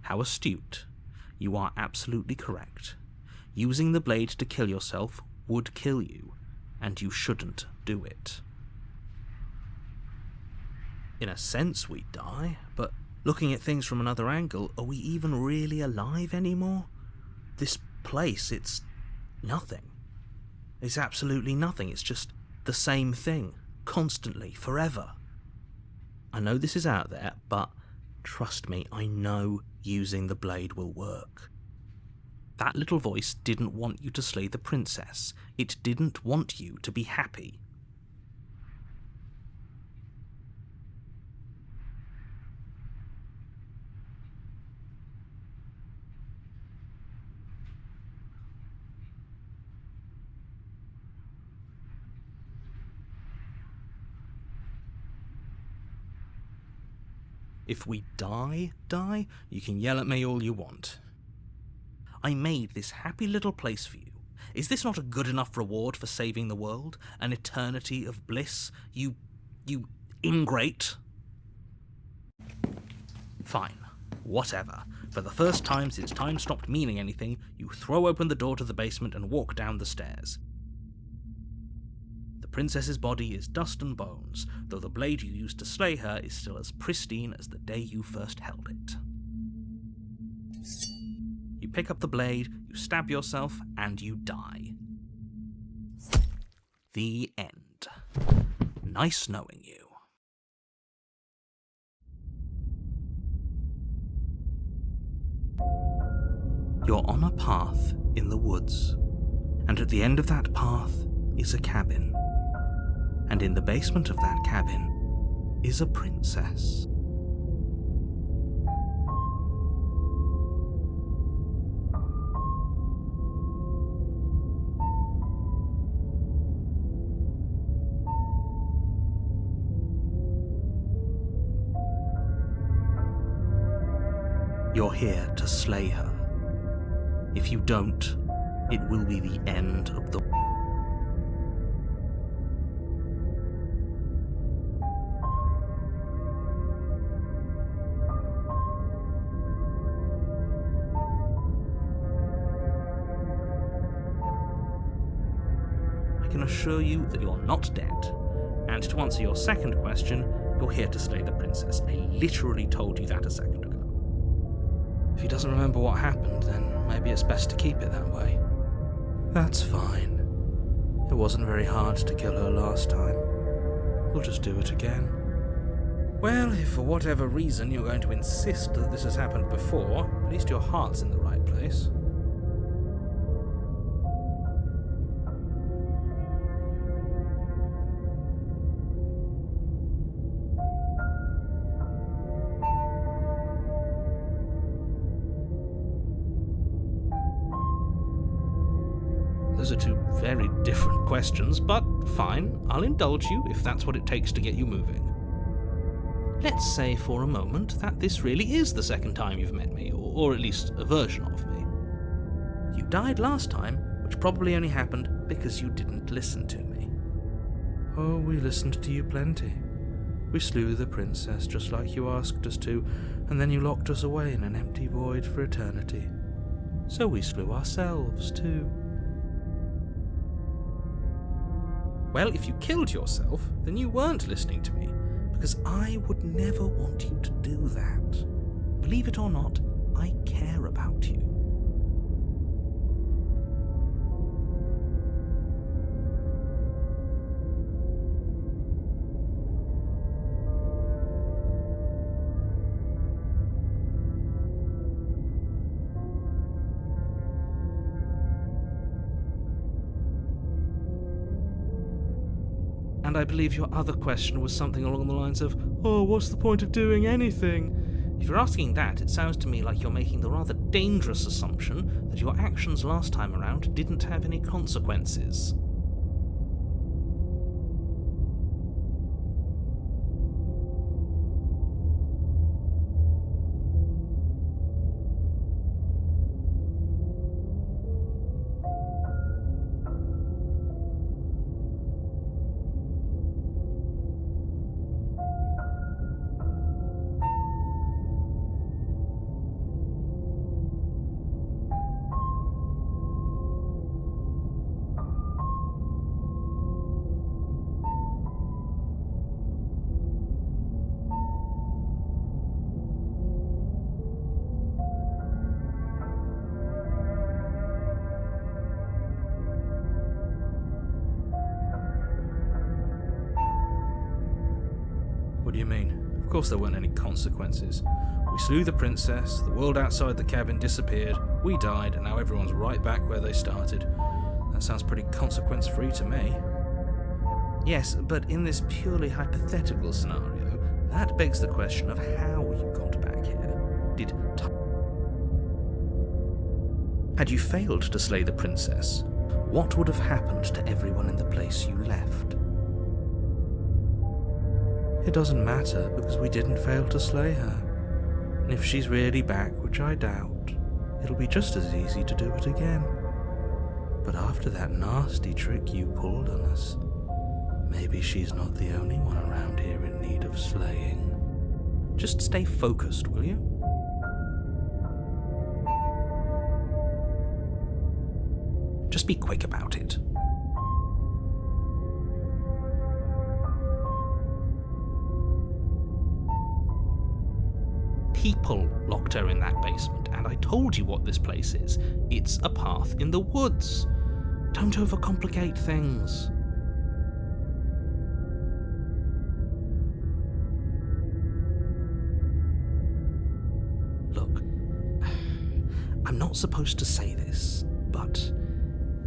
How astute. You are absolutely correct. Using the blade to kill yourself would kill you, and you shouldn't do it. In a sense, we die, but looking at things from another angle, are we even really alive anymore? This place, it's nothing. It's absolutely nothing. It's just the same thing, constantly, forever. I know this is out there, but trust me, I know using the blade will work. That little voice didn't want you to slay the princess. It didn't want you to be happy. If we die, you can yell at me all you want. I made this happy little place for you. Is this not a good enough reward for saving the world? An eternity of bliss? You ingrate? Fine. Whatever. For the first time since time stopped meaning anything, you throw open the door to the basement and walk down the stairs. The princess's body is dust and bones, though the blade you used to slay her is still as pristine as the day you first held it. You pick up the blade, you stab yourself, and you die. The end. Nice knowing you. You're on a path in the woods, and at the end of that path is a cabin. And in the basement of that cabin is a princess. You're here to slay her. If you don't, it will be the end of the... I can assure you that you're not dead. And to answer your second question, you're here to slay the princess. I literally told you that a second ago. If he doesn't remember what happened, then maybe it's best to keep it that way. That's fine. It wasn't very hard to kill her last time. We'll just do it again. Well, if for whatever reason you're going to insist that this has happened before, at least your heart's in the right place. Those are two very different questions, but fine, I'll indulge you if that's what it takes to get you moving. Let's say for a moment that this really is the second time you've met me, or at least a version of me. You died last time, which probably only happened because you didn't listen to me. Oh, we listened to you plenty. We slew the princess just like you asked us to, and then you locked us away in an empty void for eternity. So we slew ourselves too. Well, if you killed yourself, then you weren't listening to me, because I would never want you to do that. Believe it or not, I care about you. And I believe your other question was something along the lines of, oh, what's the point of doing anything? If you're asking that, it sounds to me like you're making the rather dangerous assumption that your actions last time around didn't have any consequences. What do you mean? Of course there weren't any consequences. We slew the princess, the world outside the cabin disappeared, we died, and now everyone's right back where they started. That sounds pretty consequence-free to me. Yes, but in this purely hypothetical scenario, that begs the question of how you got back here. Had you failed to slay the princess, what would have happened to everyone in the place you left? It doesn't matter because we didn't fail to slay her. And if she's really back, which I doubt, it'll be just as easy to do it again. But after that nasty trick you pulled on us, maybe she's not the only one around here in need of slaying. Just stay focused, will you? Just be quick about it. People locked her in that basement, and I told you what this place is. It's a path in the woods. Don't overcomplicate things. Look, I'm not supposed to say this, but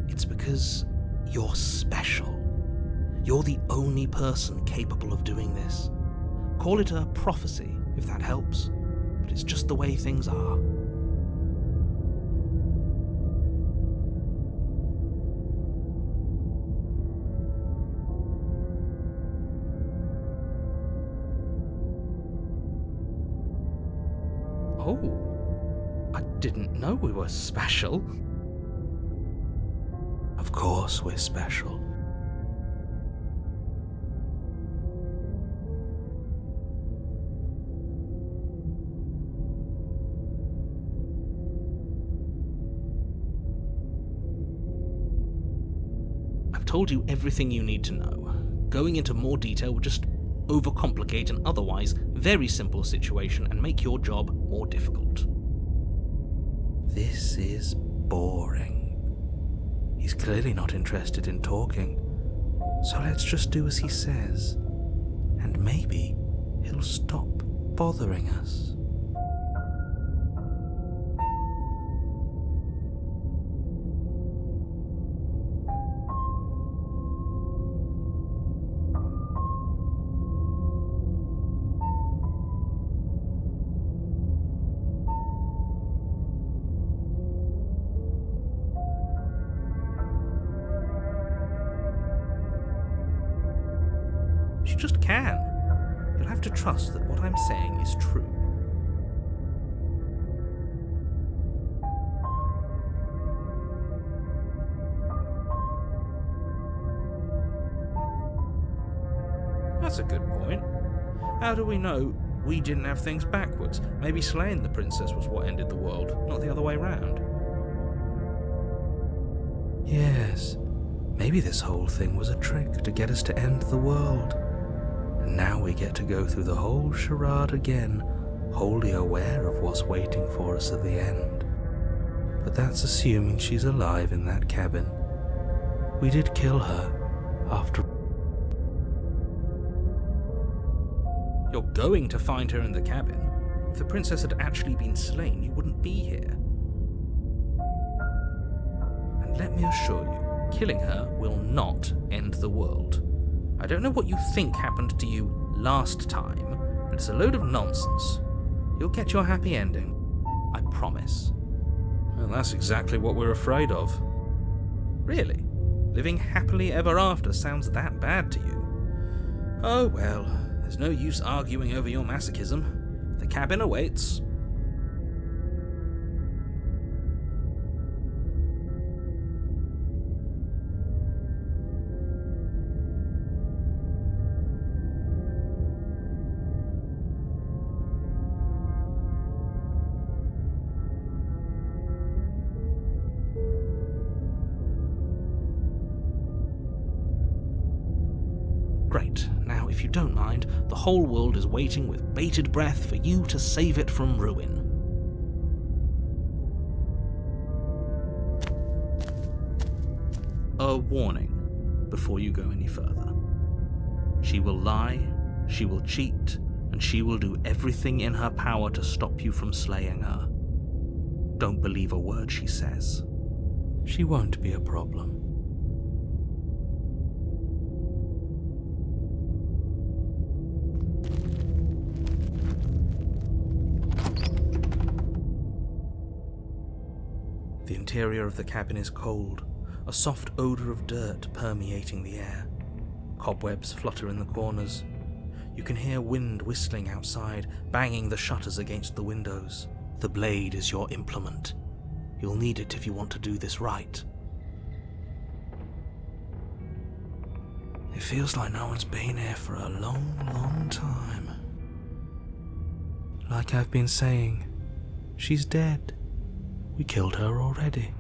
it's because you're special. You're the only person capable of doing this. Call it a prophecy, if that helps. But it's just the way things are. Oh, I didn't know we were special. Of course we're special. Told you everything you need to know. Going into more detail would just overcomplicate an otherwise very simple situation and make your job more difficult. This is boring. He's clearly not interested in talking, so let's just do as he says, and maybe he'll stop bothering us. She just can. You'll have to trust that what I'm saying is true. That's a good point. How do we know we didn't have things backwards? Maybe slaying the princess was what ended the world, not the other way round. Yes, maybe this whole thing was a trick to get us to end the world. And now we get to go through the whole charade again, wholly aware of what's waiting for us at the end. But that's assuming she's alive in that cabin. We did kill her, after all. You're going to find her in the cabin. If the princess had actually been slain, you wouldn't be here. And let me assure you, killing her will not end the world. I don't know what you think happened to you last time, but it's a load of nonsense. You'll get your happy ending. I promise. Well, that's exactly what we're afraid of. Really? Living happily ever after sounds that bad to you? Oh well, there's no use arguing over your masochism. The cabin awaits. Great. Now, if you don't mind, the whole world is waiting with bated breath for you to save it from ruin. A warning before you go any further. She will lie, she will cheat, and she will do everything in her power to stop you from slaying her. Don't believe a word she says. She won't be a problem. The interior of the cabin is cold, a soft odour of dirt permeating the air. Cobwebs flutter in the corners. You can hear wind whistling outside, banging the shutters against the windows. The blade is your implement. You'll need it if you want to do this right. It feels like no one's been here for a long, long time. Like I've been saying, she's dead. We killed her already.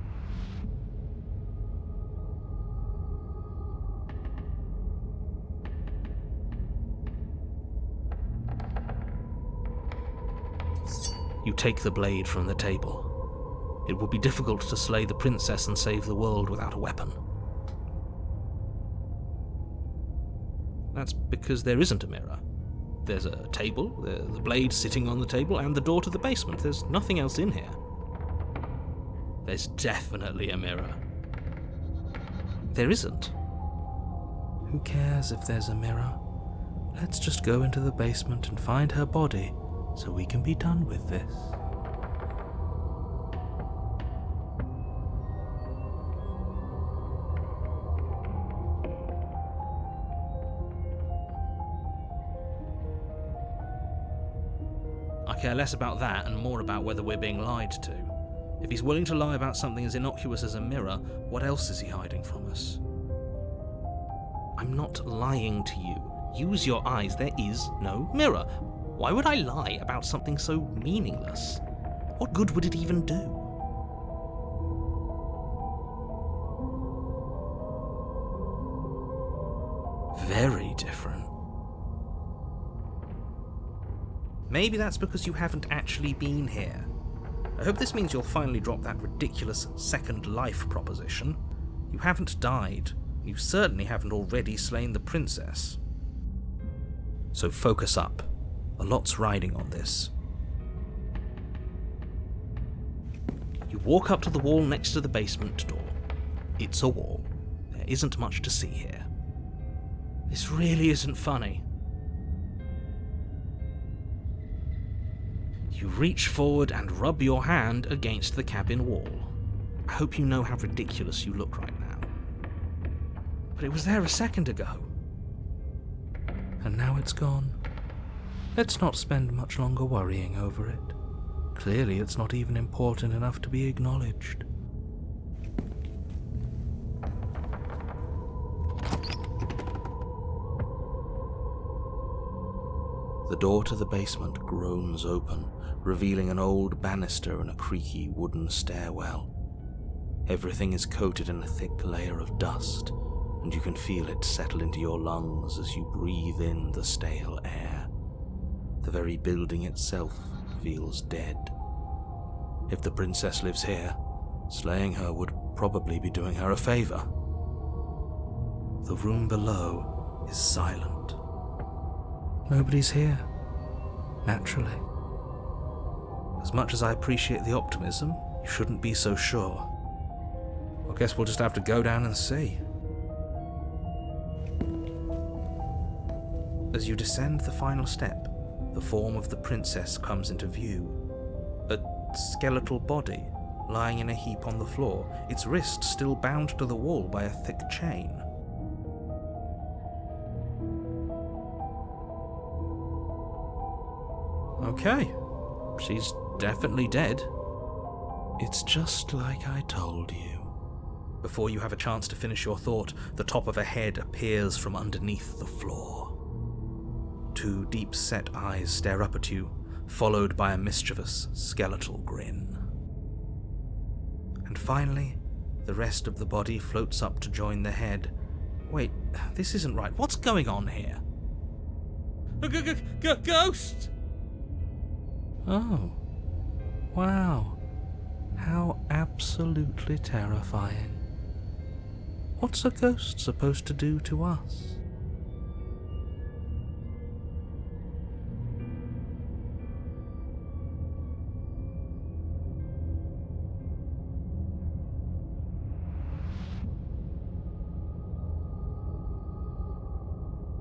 You take the blade from the table. It would be difficult to slay the princess and save the world without a weapon. That's because there isn't a mirror. There's a table, the blade sitting on the table, and the door to the basement. There's nothing else in here. There's definitely a mirror. There isn't. Who cares if there's a mirror? Let's just go into the basement and find her body, so we can be done with this. I care less about that and more about whether we're being lied to. If he's willing to lie about something as innocuous as a mirror, what else is he hiding from us? I'm not lying to you. Use your eyes. There is no mirror. Why would I lie about something so meaningless? What good would it even do? Very different. Maybe that's because you haven't actually been here. I hope this means you'll finally drop that ridiculous second life proposition. You haven't died. You certainly haven't already slain the princess. So focus up. A lot's riding on this. You walk up to the wall next to the basement door. It's a wall. There isn't much to see here. This really isn't funny. You reach forward and rub your hand against the cabin wall. I hope you know how ridiculous you look right now. But it was there a second ago. And now it's gone. Let's not spend much longer worrying over it. Clearly it's not even important enough to be acknowledged. The door to the basement groans open, revealing an old banister and a creaky wooden stairwell. Everything is coated in a thick layer of dust, and you can feel it settle into your lungs as you breathe in the stale air. The very building itself feels dead. If the princess lives here, slaying her would probably be doing her a favor. The room below is silent. Nobody's here, naturally. As much as I appreciate the optimism, you shouldn't be so sure. I guess we'll just have to go down and see. As you descend the final step, the form of the princess comes into view. A skeletal body, lying in a heap on the floor, its wrist still bound to the wall by a thick chain. Okay, she's definitely dead. It's just like I told you. Before you have a chance to finish your thought, the top of a head appears from underneath the floor. Two deep-set eyes stare up at you, followed by a mischievous, skeletal grin. And finally, the rest of the body floats up to join the head. Wait, this isn't right. What's going on here? Ghost! Oh, wow. How absolutely terrifying. What's a ghost supposed to do to us?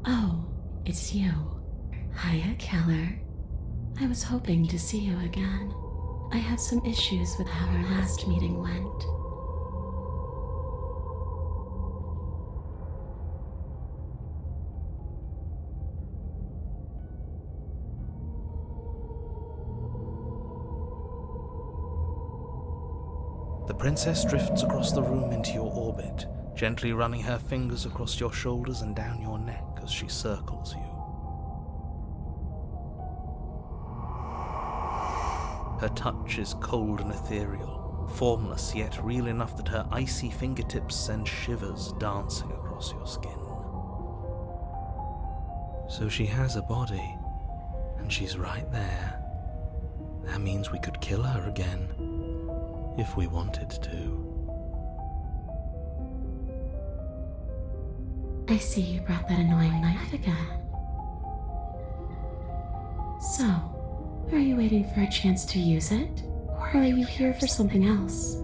Oh, it's you. Hiya, Keller. I was hoping to see you again. I have some issues with how our last meeting went. The princess drifts across the room into your orbit, gently running her fingers across your shoulders and down your neck as she circles you. Her touch is cold and ethereal, formless yet real enough that her icy fingertips send shivers dancing across your skin. So she has a body, and she's right there. That means we could kill her again, if we wanted to. I see you brought that annoying knife again. So, are you waiting for a chance to use it? Or are you here for something else?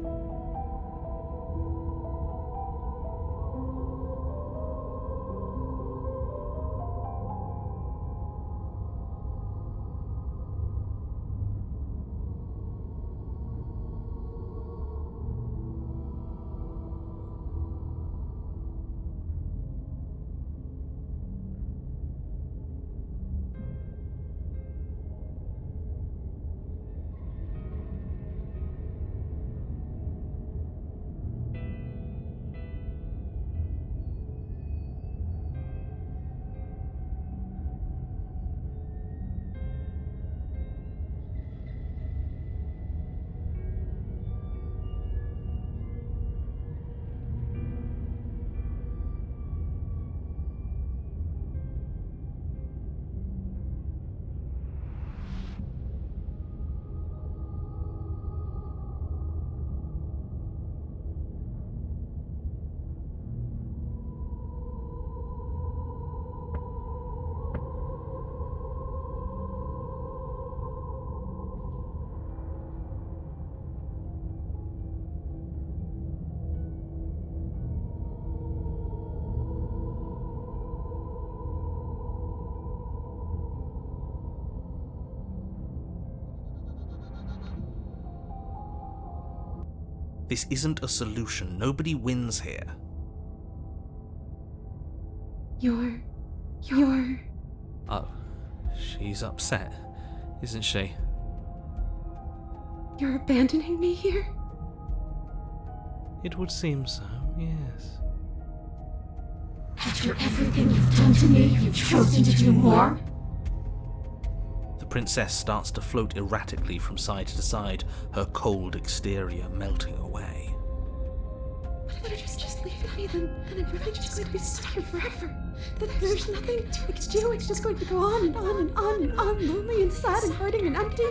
This isn't a solution. Nobody wins here. You're... Oh, she's upset, isn't she? You're abandoning me here? It would seem so, yes. After everything you've done to me, you've chosen to do more? The princess starts to float erratically from side to side, her cold exterior melting away. What if you just leave me then? And I'm really just going to be stuck here forever? There's nothing I can do, it's just going to go on and on and on and on, lonely and sad and hurting and empty.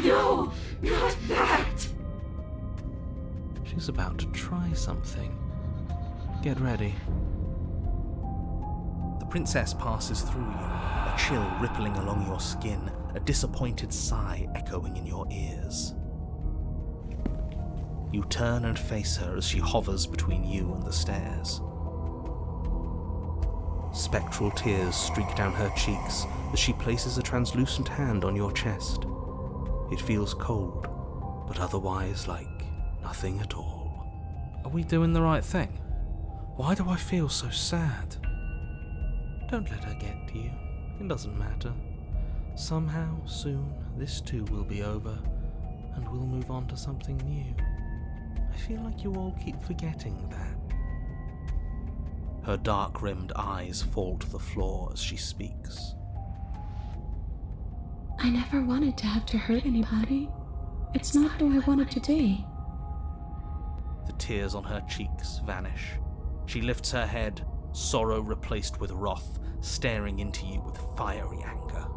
No, not that! She's about to try something. Get ready. The princess passes through you, a chill rippling along your skin, a disappointed sigh echoing in your ears. You turn and face her as she hovers between you and the stairs. Spectral tears streak down her cheeks as she places a translucent hand on your chest. It feels cold, but otherwise like nothing at all. Are we doing the right thing? Why do I feel so sad? Don't let her get to you. It doesn't matter. Somehow, soon, this too will be over, and we'll move on to something new. I feel like you all keep forgetting that. Her dark-rimmed eyes fall to the floor as she speaks. I never wanted to have to hurt anybody. It's not who I wanted to be. The tears on her cheeks vanish. She lifts her head, sorrow replaced with wrath, staring into you with fiery anger.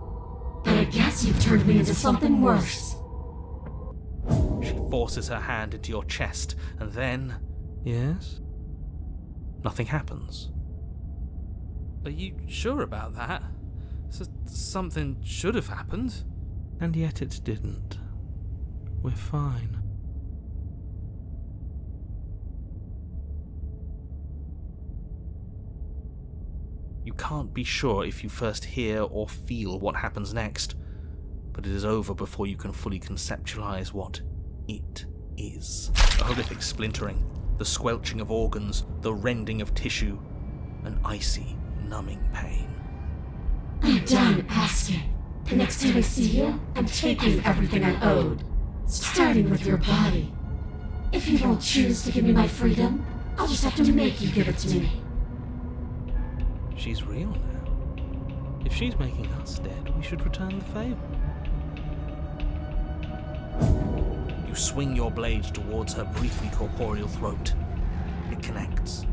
Then I guess you've turned me into something worse. She forces her hand into your chest, and then... Yes? Nothing happens. Are you sure about that? Something should have happened. And yet it didn't. We're fine. You can't be sure if you first hear or feel what happens next, but it is over before you can fully conceptualize what it is. A horrific splintering, the squelching of organs, the rending of tissue, an icy, numbing pain. I'm done asking. The next time I see you, I'm taking everything I owed. Starting with your body. If you don't choose to give me my freedom, I'll just have to make you give it to me. She's real now. If she's making us dead, we should return the favor. You swing your blade towards her briefly corporeal throat. It connects.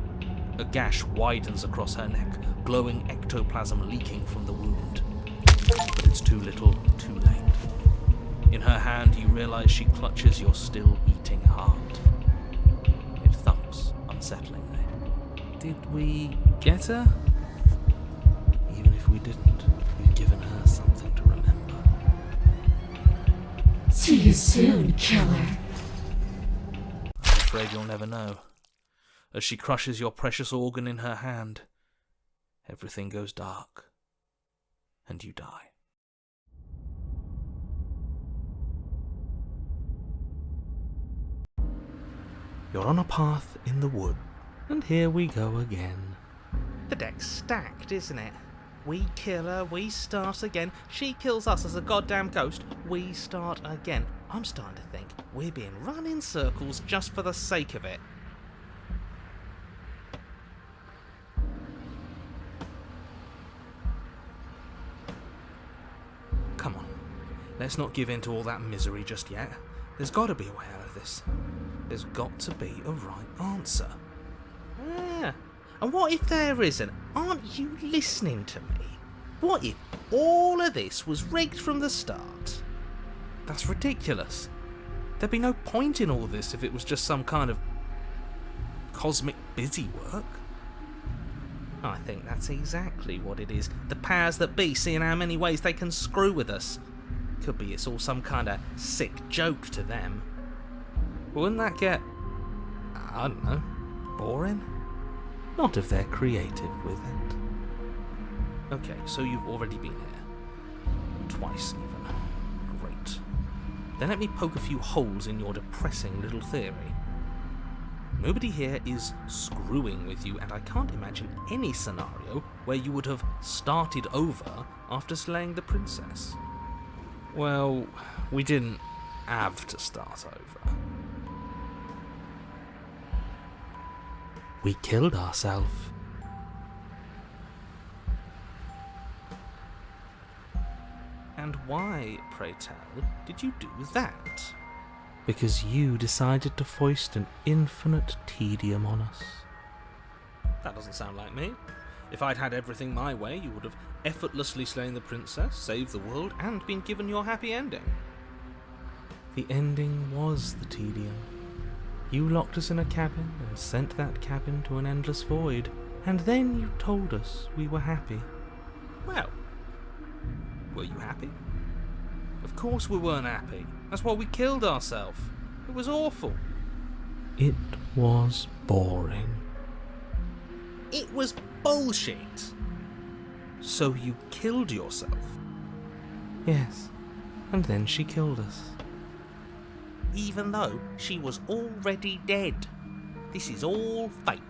A gash widens across her neck, glowing ectoplasm leaking from the wound. But it's too little, too late. In her hand, you realize she clutches your still beating heart. It thumps unsettlingly. Did we get her? Even if we didn't, we've given her something to remember. See you soon, killer. I'm afraid you'll never know. As she crushes your precious organ in her hand, everything goes dark, and you die. You're on a path in the wood, and here we go again. The deck's stacked, isn't it? We kill her, we start again. She kills us as a goddamn ghost, we start again. I'm starting to think we're being run in circles just for the sake of it. Come on, let's not give in to all that misery just yet. There's got to be a way out of this. There's got to be a right answer. Yeah. And what if there isn't? Aren't you listening to me? What if all of this was rigged from the start? That's ridiculous. There'd be no point in all this if it was just some kind of cosmic busy work. I think that's exactly what it is. The powers that be, seeing how many ways they can screw with us. Could be it's all some kind of sick joke to them. Wouldn't that get, I don't know, boring? Not if they're creative with it. Okay, so you've already been here. Twice even. Great. Then let me poke a few holes in your depressing little theory. Nobody here is screwing with you, and I can't imagine any scenario where you would have started over after slaying the princess. Well, we didn't have to start over. We killed ourselves. And why, pray tell, did you do that? Because you decided to foist an infinite tedium on us. That doesn't sound like me. If I'd had everything my way, you would have effortlessly slain the princess, saved the world, and been given your happy ending. The ending was the tedium. You locked us in a cabin and sent that cabin to an endless void, and then you told us we were happy. Well, were you happy? Of course we weren't happy. That's why we killed ourselves. It was awful. It was boring. It was bullshit. So you killed yourself? Yes, and then she killed us. Even though she was already dead. This is all fake.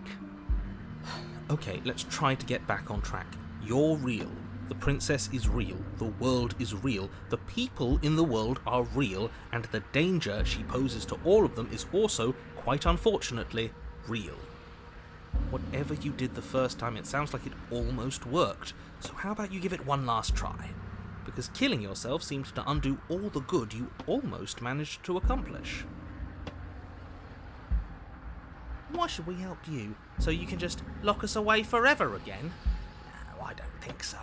Okay, let's try to get back on track. You're real. The princess is real. The world is real. The people in the world are real. And the danger she poses to all of them is also, quite unfortunately, real. Whatever you did the first time, it sounds like it almost worked. So how about you give it one last try? Because killing yourself seems to undo all the good you almost managed to accomplish. Why should we help you? So you can just lock us away forever again? No, I don't think so.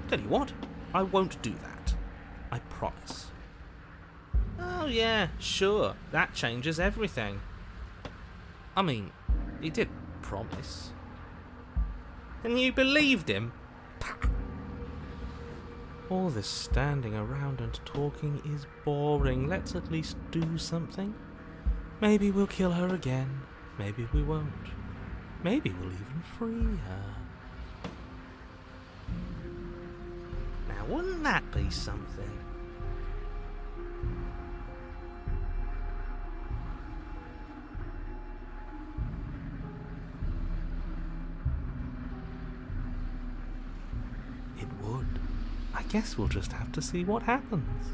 Tell you what, I won't do that. I promise. Oh yeah, sure, that changes everything. I mean, he did promise. And you believed him? All this standing around and talking is boring. Let's at least do something. Maybe we'll kill her again. Maybe we won't. Maybe we'll even free her. Now, wouldn't that be something? It would. I guess we'll just have to see what happens.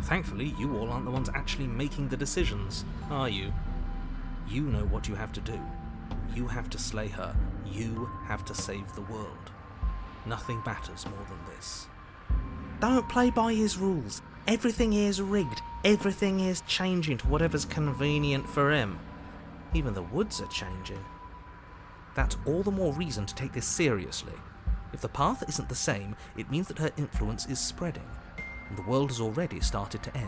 Thankfully, you all aren't the ones actually making the decisions, are you? You know what you have to do. You have to slay her. You have to save the world. Nothing matters more than this. Don't play by his rules. Everything is rigged. Everything is changing to whatever's convenient for him. Even the woods are changing. That's all the more reason to take this seriously. If the path isn't the same, it means that her influence is spreading, and the world has already started to end.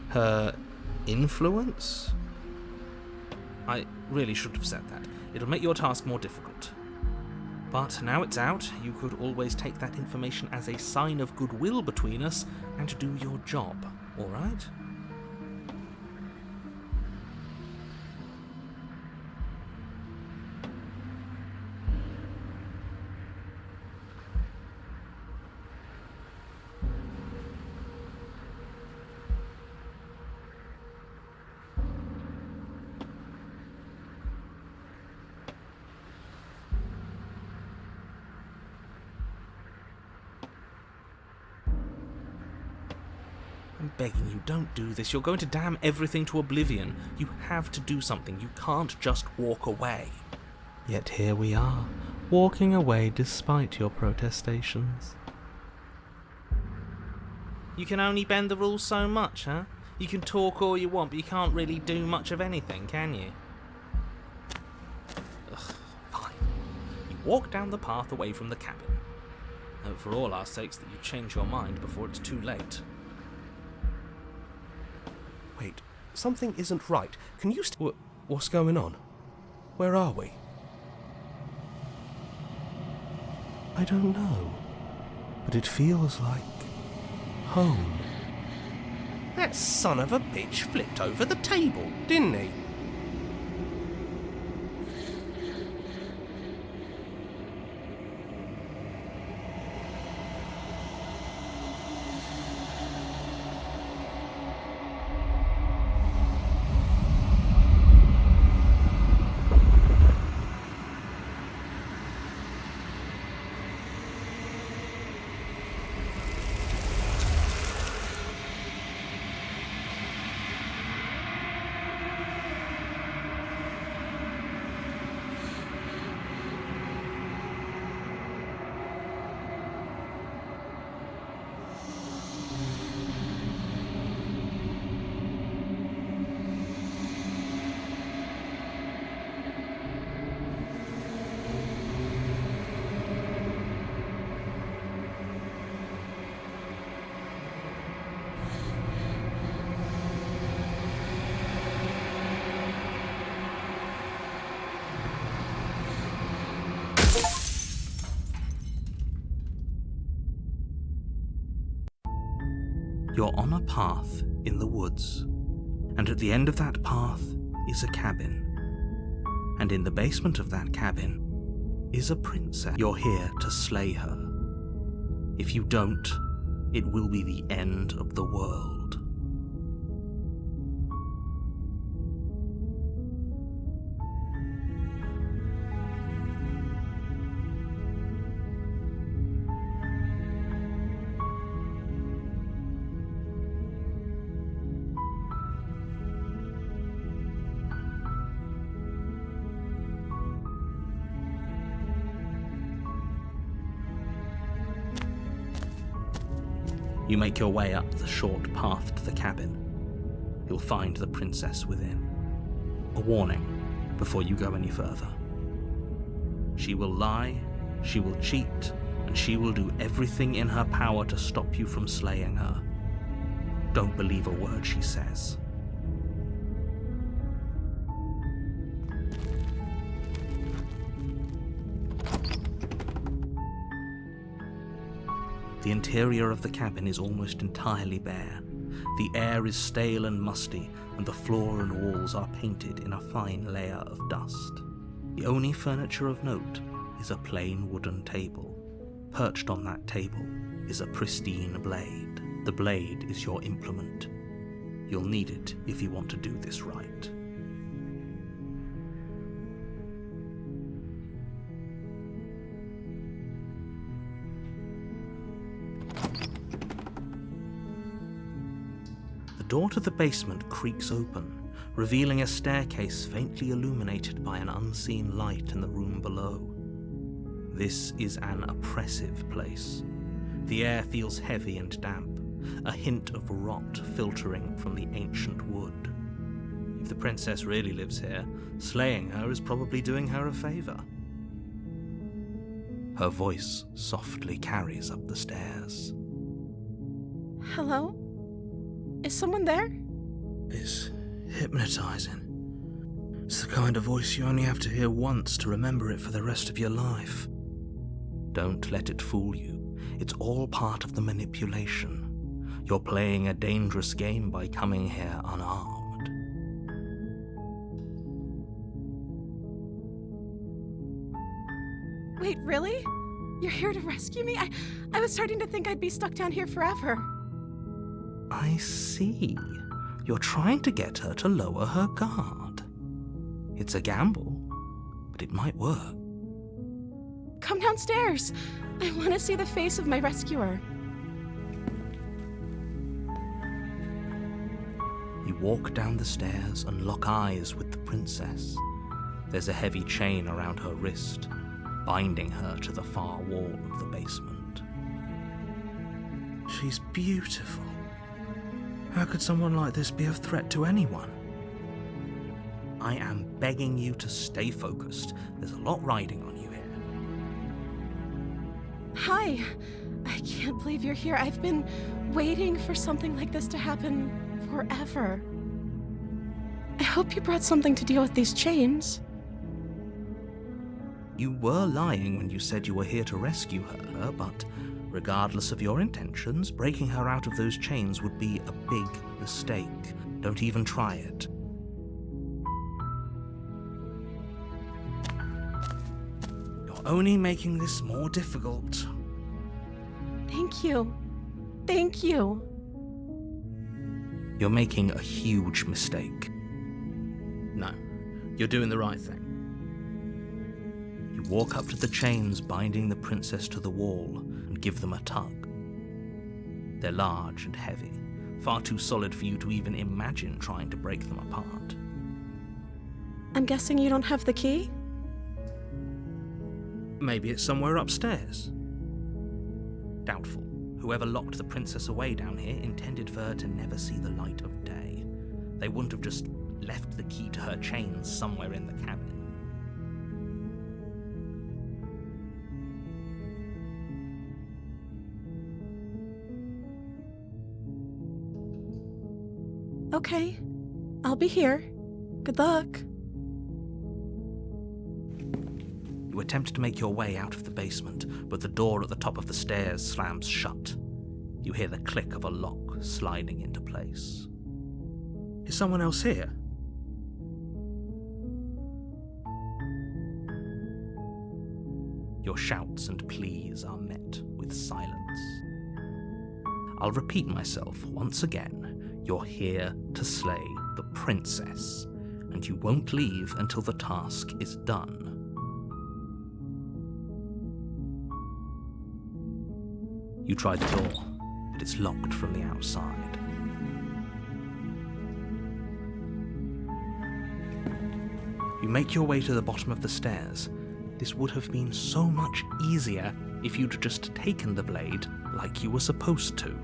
Her influence? I really should have said that. It'll make your task more difficult. But now it's out, you could always take that information as a sign of goodwill between us and do your job, alright? I'm begging you, don't do this. You're going to damn everything to oblivion. You have to do something. You can't just walk away. Yet here we are, walking away despite your protestations. You can only bend the rules so much, huh? You can talk all you want, but you can't really do much of anything, can you? Ugh, fine. You walk down the path away from the cabin. Hope for all our sakes that you change your mind before it's too late. Wait, something isn't right. Can you what's going on? Where are we? I don't know, but it feels like home. That son of a bitch flipped over the table, didn't he? You're on a path in the woods, and at the end of that path is a cabin. And in the basement of that cabin is a princess. You're here to slay her. If you don't, it will be the end of the world. You make your way up the short path to the cabin. You'll find the princess within. A warning before you go any further. She will lie She will cheat, and she will do everything in her power to stop you from slaying her. Don't believe a word she says. The interior of the cabin is almost entirely bare. The air is stale and musty, and the floor and walls are painted in a fine layer of dust. The only furniture of note is a plain wooden table. Perched on that table is a pristine blade. The blade is your implement. You'll need it if you want to do this right. The door to the basement creaks open, revealing a staircase faintly illuminated by an unseen light in the room below. This is an oppressive place. The air feels heavy and damp, a hint of rot filtering from the ancient wood. If the princess really lives here, slaying her is probably doing her a favor. Her voice softly carries up the stairs. Hello? Is someone there? It's hypnotizing. It's the kind of voice you only have to hear once to remember it for the rest of your life. Don't let it fool you. It's all part of the manipulation. You're playing a dangerous game by coming here unarmed. Wait, really? You're here to rescue me? I was starting to think I'd be stuck down here forever. I see. You're trying to get her to lower her guard. It's a gamble, but it might work. Come downstairs. I want to see the face of my rescuer. You walk down the stairs and lock eyes with the princess. There's a heavy chain around her wrist, binding her to the far wall of the basement. She's beautiful. How could someone like this be a threat to anyone? I am begging you to stay focused. There's a lot riding on you here. Hi. I can't believe you're here. I've been waiting for something like this to happen forever. I hope you brought something to deal with these chains. You were lying when you said you were here to rescue her, but regardless of your intentions, breaking her out of those chains would be a big mistake. Don't even try it. You're only making this more difficult. Thank you. Thank you. You're making a huge mistake. No, you're doing the right thing. You walk up to the chains binding the princess to the wall and give them a tug. They're large and heavy, far too solid for you to even imagine trying to break them apart. I'm guessing you don't have the key? Maybe it's somewhere upstairs. Doubtful. Whoever locked the princess away down here intended for her to never see the light of day. They wouldn't have just left the key to her chains somewhere in the cabin. Okay. I'll be here. Good luck. You attempt to make your way out of the basement, but the door at the top of the stairs slams shut. You hear the click of a lock sliding into place. Is someone else here? Your shouts and pleas are met with silence. I'll repeat myself once again. You're here to slay the princess, and you won't leave until the task is done. You try the door, but it's locked from the outside. You make your way to the bottom of the stairs. This would have been so much easier if you'd just taken the blade like you were supposed to.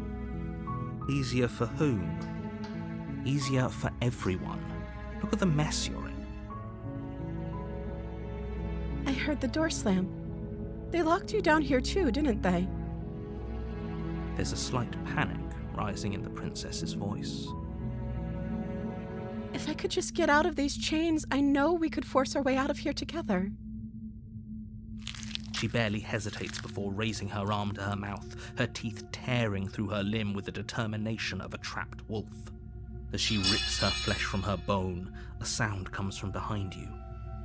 Easier for whom? Easier for everyone. Look at the mess you're in. I heard the door slam. They locked you down here too, didn't they? There's a slight panic rising in the princess's voice. If I could just get out of these chains, I know we could force our way out of here together. She barely hesitates before raising her arm to her mouth, her teeth tearing through her limb with the determination of a trapped wolf. As she rips her flesh from her bone, a sound comes from behind you,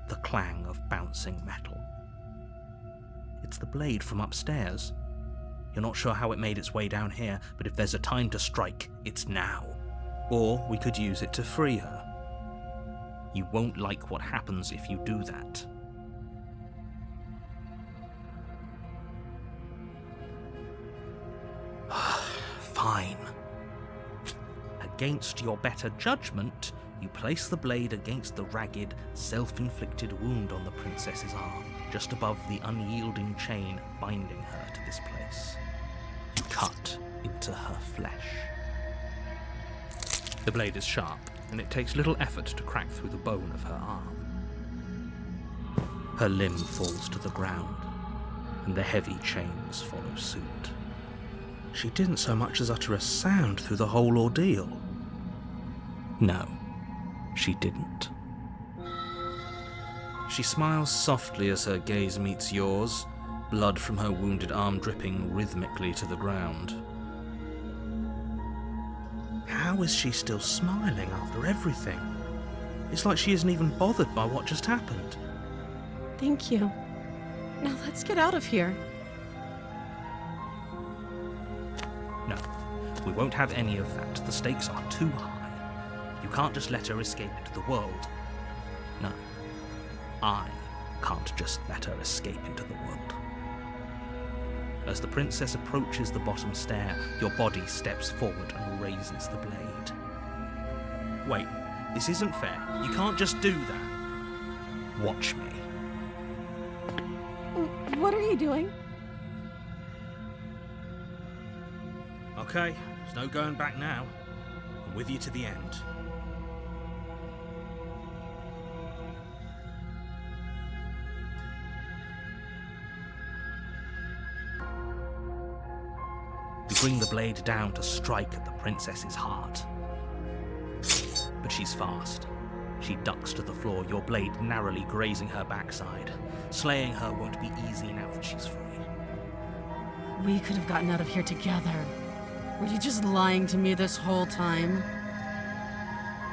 the clang of bouncing metal. It's the blade from upstairs. You're not sure how it made its way down here, but if there's a time to strike, it's now. Or we could use it to free her. You won't like what happens if you do that. Fine. Against your better judgment, you place the blade against the ragged, self-inflicted wound on the princess's arm, just above the unyielding chain binding her to this place. You cut into her flesh. The blade is sharp, and it takes little effort to crack through the bone of her arm. Her limb falls to the ground, and the heavy chains follow suit. She didn't so much as utter a sound through the whole ordeal. No, she didn't. She smiles softly as her gaze meets yours, blood from her wounded arm dripping rhythmically to the ground. How is she still smiling after everything? It's like she isn't even bothered by what just happened. Thank you. Now let's get out of here. No, we won't have any of that. The stakes are too high. You can't just let her escape into the world. No, I can't just let her escape into the world. As the princess approaches the bottom stair, your body steps forward and raises the blade. Wait, this isn't fair. You can't just do that. Watch me. What are you doing? Okay, there's no going back now. I'm with you to the end. You bring the blade down to strike at the princess's heart. But she's fast. She ducks to the floor, your blade narrowly grazing her backside. Slaying her won't be easy now that she's free. We could have gotten out of here together. Were you just lying to me this whole time?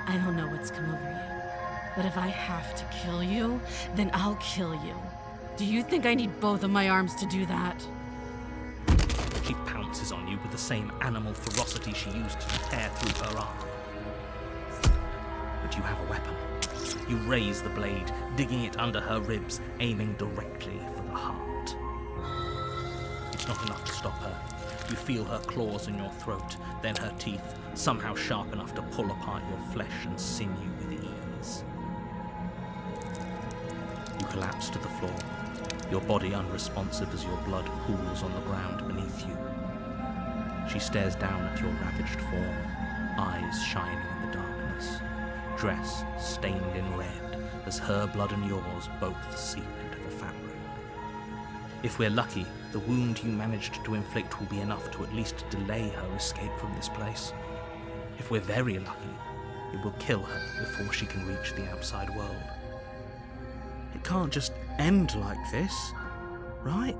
I don't know what's come over you, but if I have to kill you, then I'll kill you. Do you think I need both of my arms to do that? She pounces on you with the same animal ferocity she used to tear through her arm. But you have a weapon. You raise the blade, digging it under her ribs, aiming directly for the heart. It's not enough to stop her. You feel her claws in your throat, then her teeth, somehow sharp enough to pull apart your flesh and sinew with ease. You collapse to the floor, your body unresponsive as your blood pools on the ground beneath you. She stares down at your ravaged form, eyes shining in the darkness, dress stained in red as her blood and yours both seep into the fabric. If we're lucky, the wound you managed to inflict will be enough to at least delay her escape from this place. If we're very lucky, it will kill her before she can reach the outside world. It can't just end like this, right?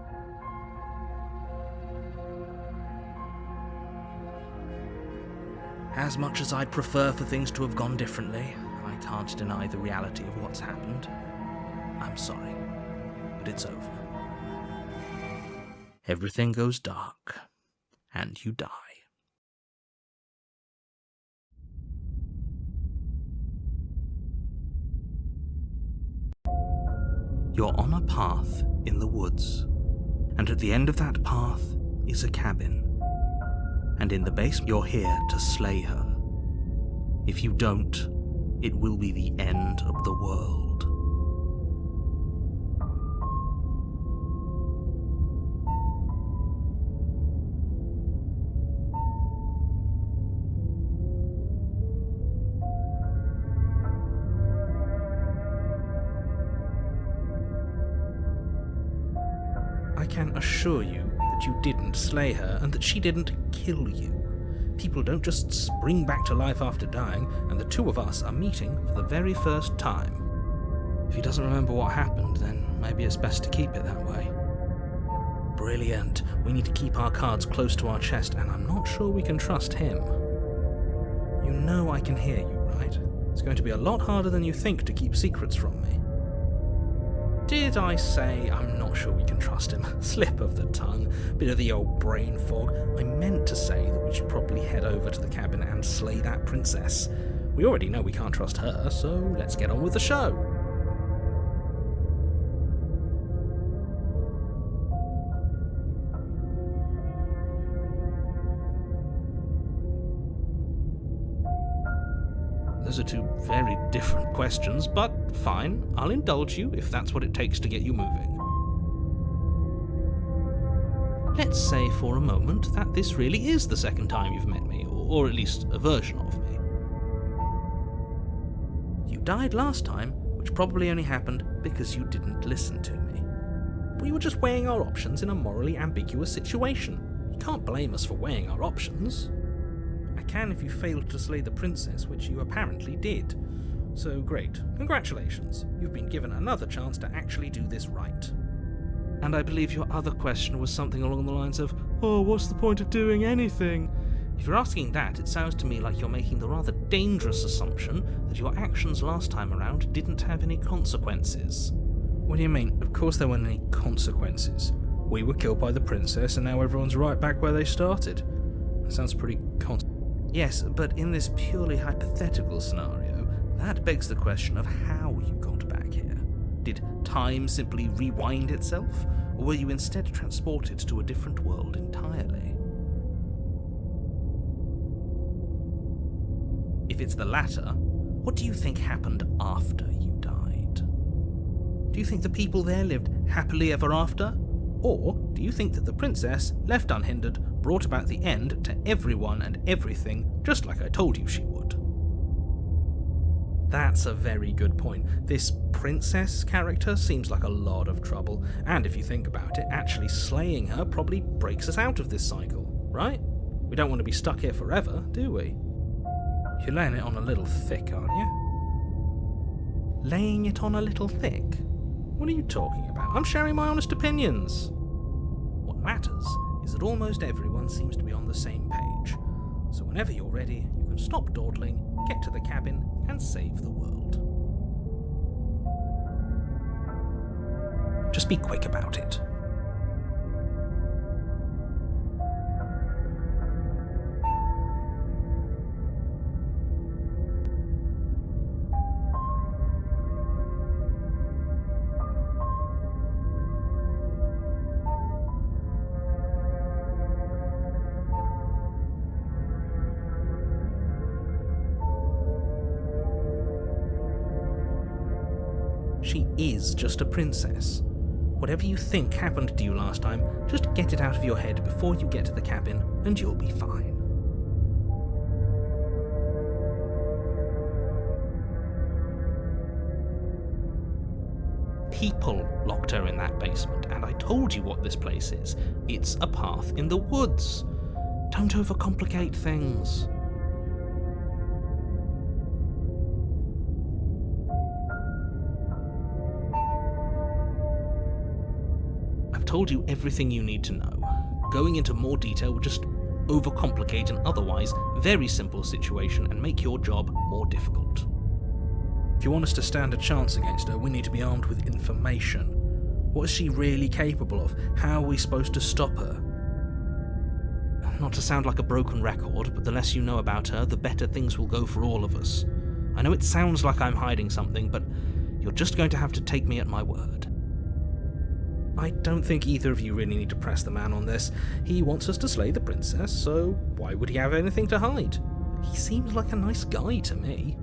As much as I'd prefer for things to have gone differently, I can't deny the reality of what's happened. I'm sorry, but it's over. Everything goes dark, and you die. You're on a path in the woods, and at the end of that path is a cabin. And in the basement, you're here to slay her. If you don't, it will be the end of the world. I can assure you that you didn't slay her and that she didn't kill you. People don't just spring back to life after dying, and the two of us are meeting for the very first time. If he doesn't remember what happened, then maybe it's best to keep it that way. Brilliant. We need to keep our cards close to our chest, and I'm not sure we can trust him. You know I can hear you, right? It's going to be a lot harder than you think to keep secrets from me. Did I say I'm not sure we can trust him? Slip of the tongue, bit of the old brain fog. I meant to say that we should probably head over to the cabin and slay that princess. We already know we can't trust her, so let's get on with the show. Those are two very different questions, but fine, I'll indulge you if that's what it takes to get you moving. Let's say for a moment that this really is the second time you've met me, or at least a version of me. You died last time, which probably only happened because you didn't listen to me. We were just weighing our options in a morally ambiguous situation. You can't blame us for weighing our options. I can if you failed to slay the princess, which you apparently did. So great, congratulations. You've been given another chance to actually do this right. And I believe your other question was something along the lines of, oh, what's the point of doing anything? If you're asking that, it sounds to me like you're making the rather dangerous assumption that your actions last time around didn't have any consequences. What do you mean? Of course there weren't any consequences. We were killed by the princess and now everyone's right back where they started. That sounds pretty Yes, but in this purely hypothetical scenario, that begs the question of how you got back here. Did time simply rewind itself, or were you instead transported to a different world entirely? If it's the latter, what do you think happened after you died? Do you think the people there lived happily ever after? Or do you think that the princess, left unhindered, brought about the end to everyone and everything, just like I told you she would? That's a very good point. This princess character seems like a lot of trouble, and if you think about it, actually slaying her probably breaks us out of this cycle, right? We don't want to be stuck here forever, do we? You're laying it on a little thick, aren't you? Laying it on a little thick? What are you talking about? I'm sharing my honest opinions. What matters is that almost everyone seems to be on the same page. So whenever you're ready, you can stop dawdling, get to the cabin, and save the world. Just be quick about it. She is just a princess. Whatever you think happened to you last time, just get it out of your head before you get to the cabin, and you'll be fine. People locked her in that basement, and I told you what this place is. It's a path in the woods. Don't overcomplicate things. Told you everything you need to know. Going into more detail would just overcomplicate an otherwise very simple situation and make your job more difficult. If you want us to stand a chance against her, we need to be armed with information. What is she really capable of? How are we supposed to stop her? Not to sound like a broken record, but the less you know about her, the better things will go for all of us. I know it sounds like I'm hiding something, but you're just going to have to take me at my word. I don't think either of you really need to press the man on this. He wants us to slay the princess, so why would he have anything to hide? He seems like a nice guy to me.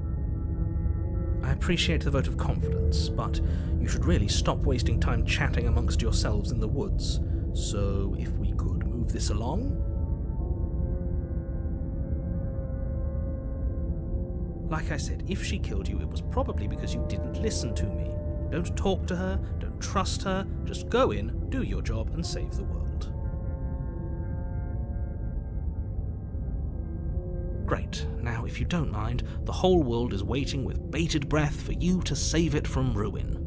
I appreciate the vote of confidence, but you should really stop wasting time chatting amongst yourselves in the woods. So if we could move this along? Like I said, if she killed you, it was probably because you didn't listen to me. Don't talk to her, don't trust her, just go in, do your job, and save the world. Great. Now, if you don't mind, the whole world is waiting with bated breath for you to save it from ruin.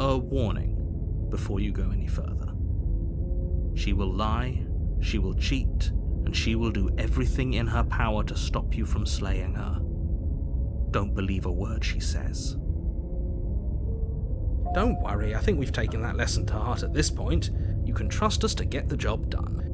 A warning before you go any further. She will lie, she will cheat, and she will do everything in her power to stop you from slaying her. Don't believe a word she says. Don't worry, I think we've taken that lesson to heart at this point. You can trust us to get the job done.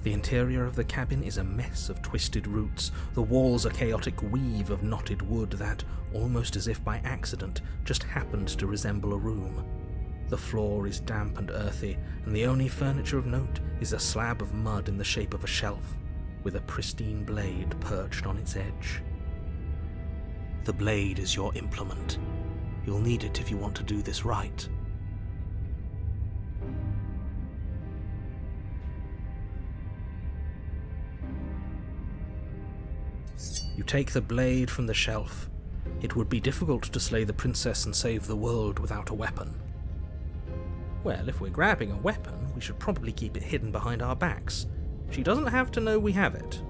The interior of the cabin is a mess of twisted roots. The walls a chaotic weave of knotted wood that, almost as if by accident, just happened to resemble a room. The floor is damp and earthy, and the only furniture of note is a slab of mud in the shape of a shelf, with a pristine blade perched on its edge. The blade is your implement. You'll need it if you want to do this right. You take the blade from the shelf. It would be difficult to slay the princess and save the world without a weapon. Well, if we're grabbing a weapon, we should probably keep it hidden behind our backs. She doesn't have to know we have it.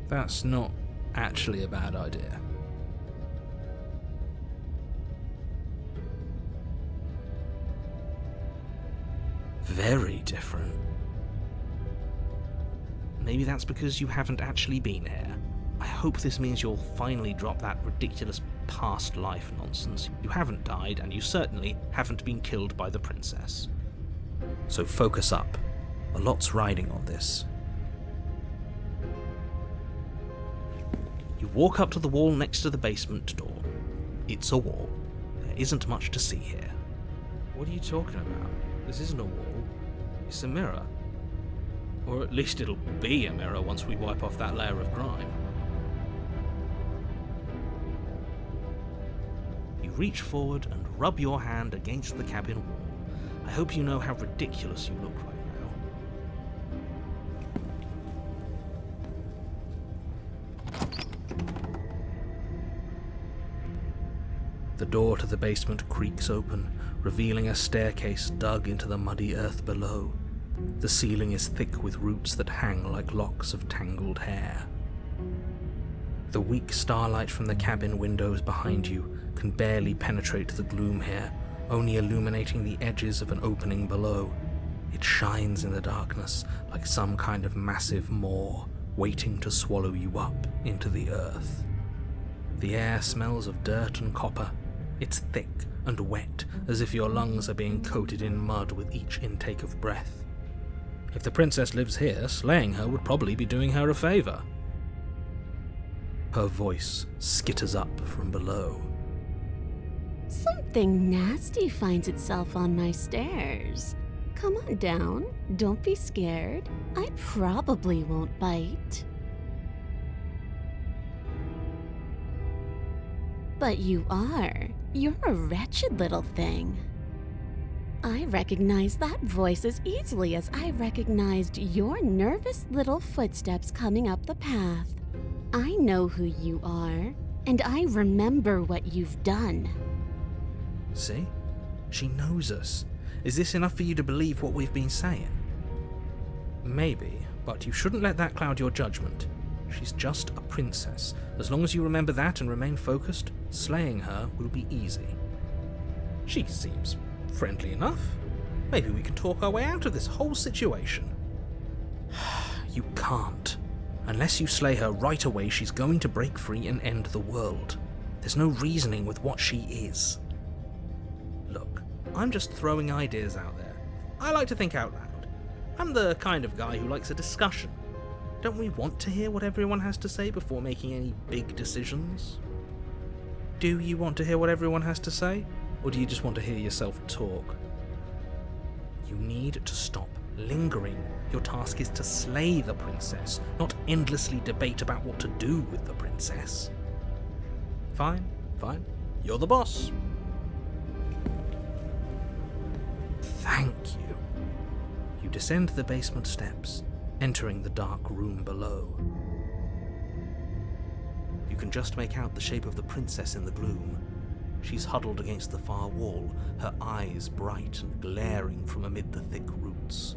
That's not actually a bad idea. Very different. Maybe that's because you haven't actually been here. I hope this means you'll finally drop that ridiculous past life nonsense. You haven't died, and you certainly haven't been killed by the princess. So focus up. A lot's riding on this. You walk up to the wall next to the basement door. It's a wall. There isn't much to see here. What are you talking about? This isn't a wall. It's a mirror. Or at least it'll be a mirror once we wipe off that layer of grime. You reach forward and rub your hand against the cabin wall. I hope you know how ridiculous you look right now. The door to the basement creaks open, revealing a staircase dug into the muddy earth below. The ceiling is thick with roots that hang like locks of tangled hair. The weak starlight from the cabin windows behind you can barely penetrate the gloom here, only illuminating the edges of an opening below. It shines in the darkness like some kind of massive maw waiting to swallow you up into the earth. The air smells of dirt and copper. It's thick and wet, as if your lungs are being coated in mud with each intake of breath. If the princess lives here, slaying her would probably be doing her a favor. Her voice skitters up from below. Something nasty finds itself on my stairs. Come on down. Don't be scared. I probably won't bite. But you are. You're a wretched little thing. I recognize that voice as easily as I recognized your nervous little footsteps coming up the path. I know who you are, and I remember what you've done. See? She knows us. Is this enough for you to believe what we've been saying? Maybe, but you shouldn't let that cloud your judgment. She's just a princess. As long as you remember that and remain focused, slaying her will be easy. She seems friendly enough. Maybe we can talk our way out of this whole situation. You can't. Unless you slay her right away, she's going to break free and end the world. There's no reasoning with what she is. Look, I'm just throwing ideas out there. I like to think out loud. I'm the kind of guy who likes a discussion. Don't we want to hear what everyone has to say before making any big decisions? Do you want to hear what everyone has to say? Or do you just want to hear yourself talk? You need to stop lingering. Your task is to slay the princess, not endlessly debate about what to do with the princess. Fine. You're the boss. Thank you. You descend the basement steps, entering the dark room below. You can just make out the shape of the princess in the gloom. She's huddled against the far wall, her eyes bright and glaring from amid the thick roots.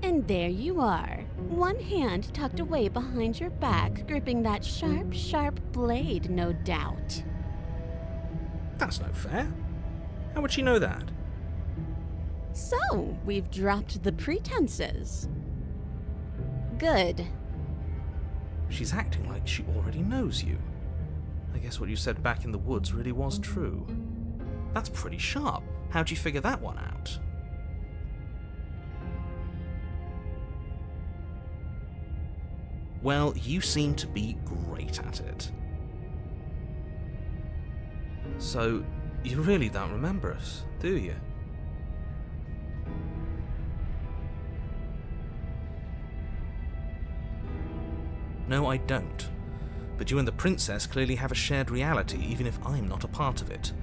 And there you are, one hand tucked away behind your back, gripping that sharp, sharp blade, no doubt. That's no fair. How would she know that? So, we've dropped the pretenses. Good. She's acting like she already knows you. I guess what you said back in the woods really was true. That's pretty sharp. How'd you figure that one out? Well, you seem to be great at it. So, you really don't remember us, do you? No, I don't. But you and the princess clearly have a shared reality, even if I'm not a part of it.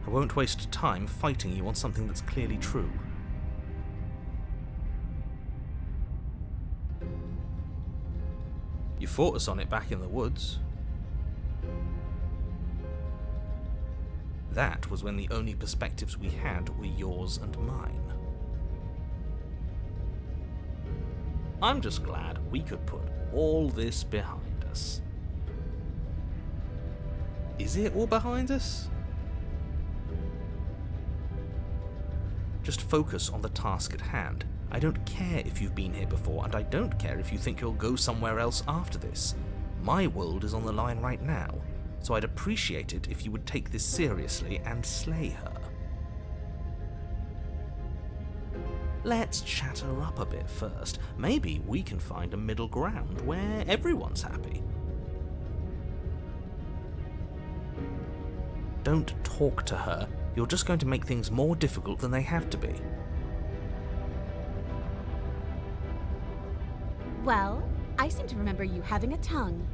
I won't waste time fighting you on something that's clearly true. You fought us on it back in the woods. That was when the only perspectives we had were yours and mine. I'm just glad we could put all this behind us. Is it all behind us? Just focus on the task at hand. I don't care if you've been here before, and I don't care if you think you'll go somewhere else after this. My world is on the line right now, so I'd appreciate it if you would take this seriously and slay her. Let's chat her up a bit first. Maybe we can find a middle ground where everyone's happy. Don't talk to her. You're just going to make things more difficult than they have to be. Well, I seem to remember you having a tongue.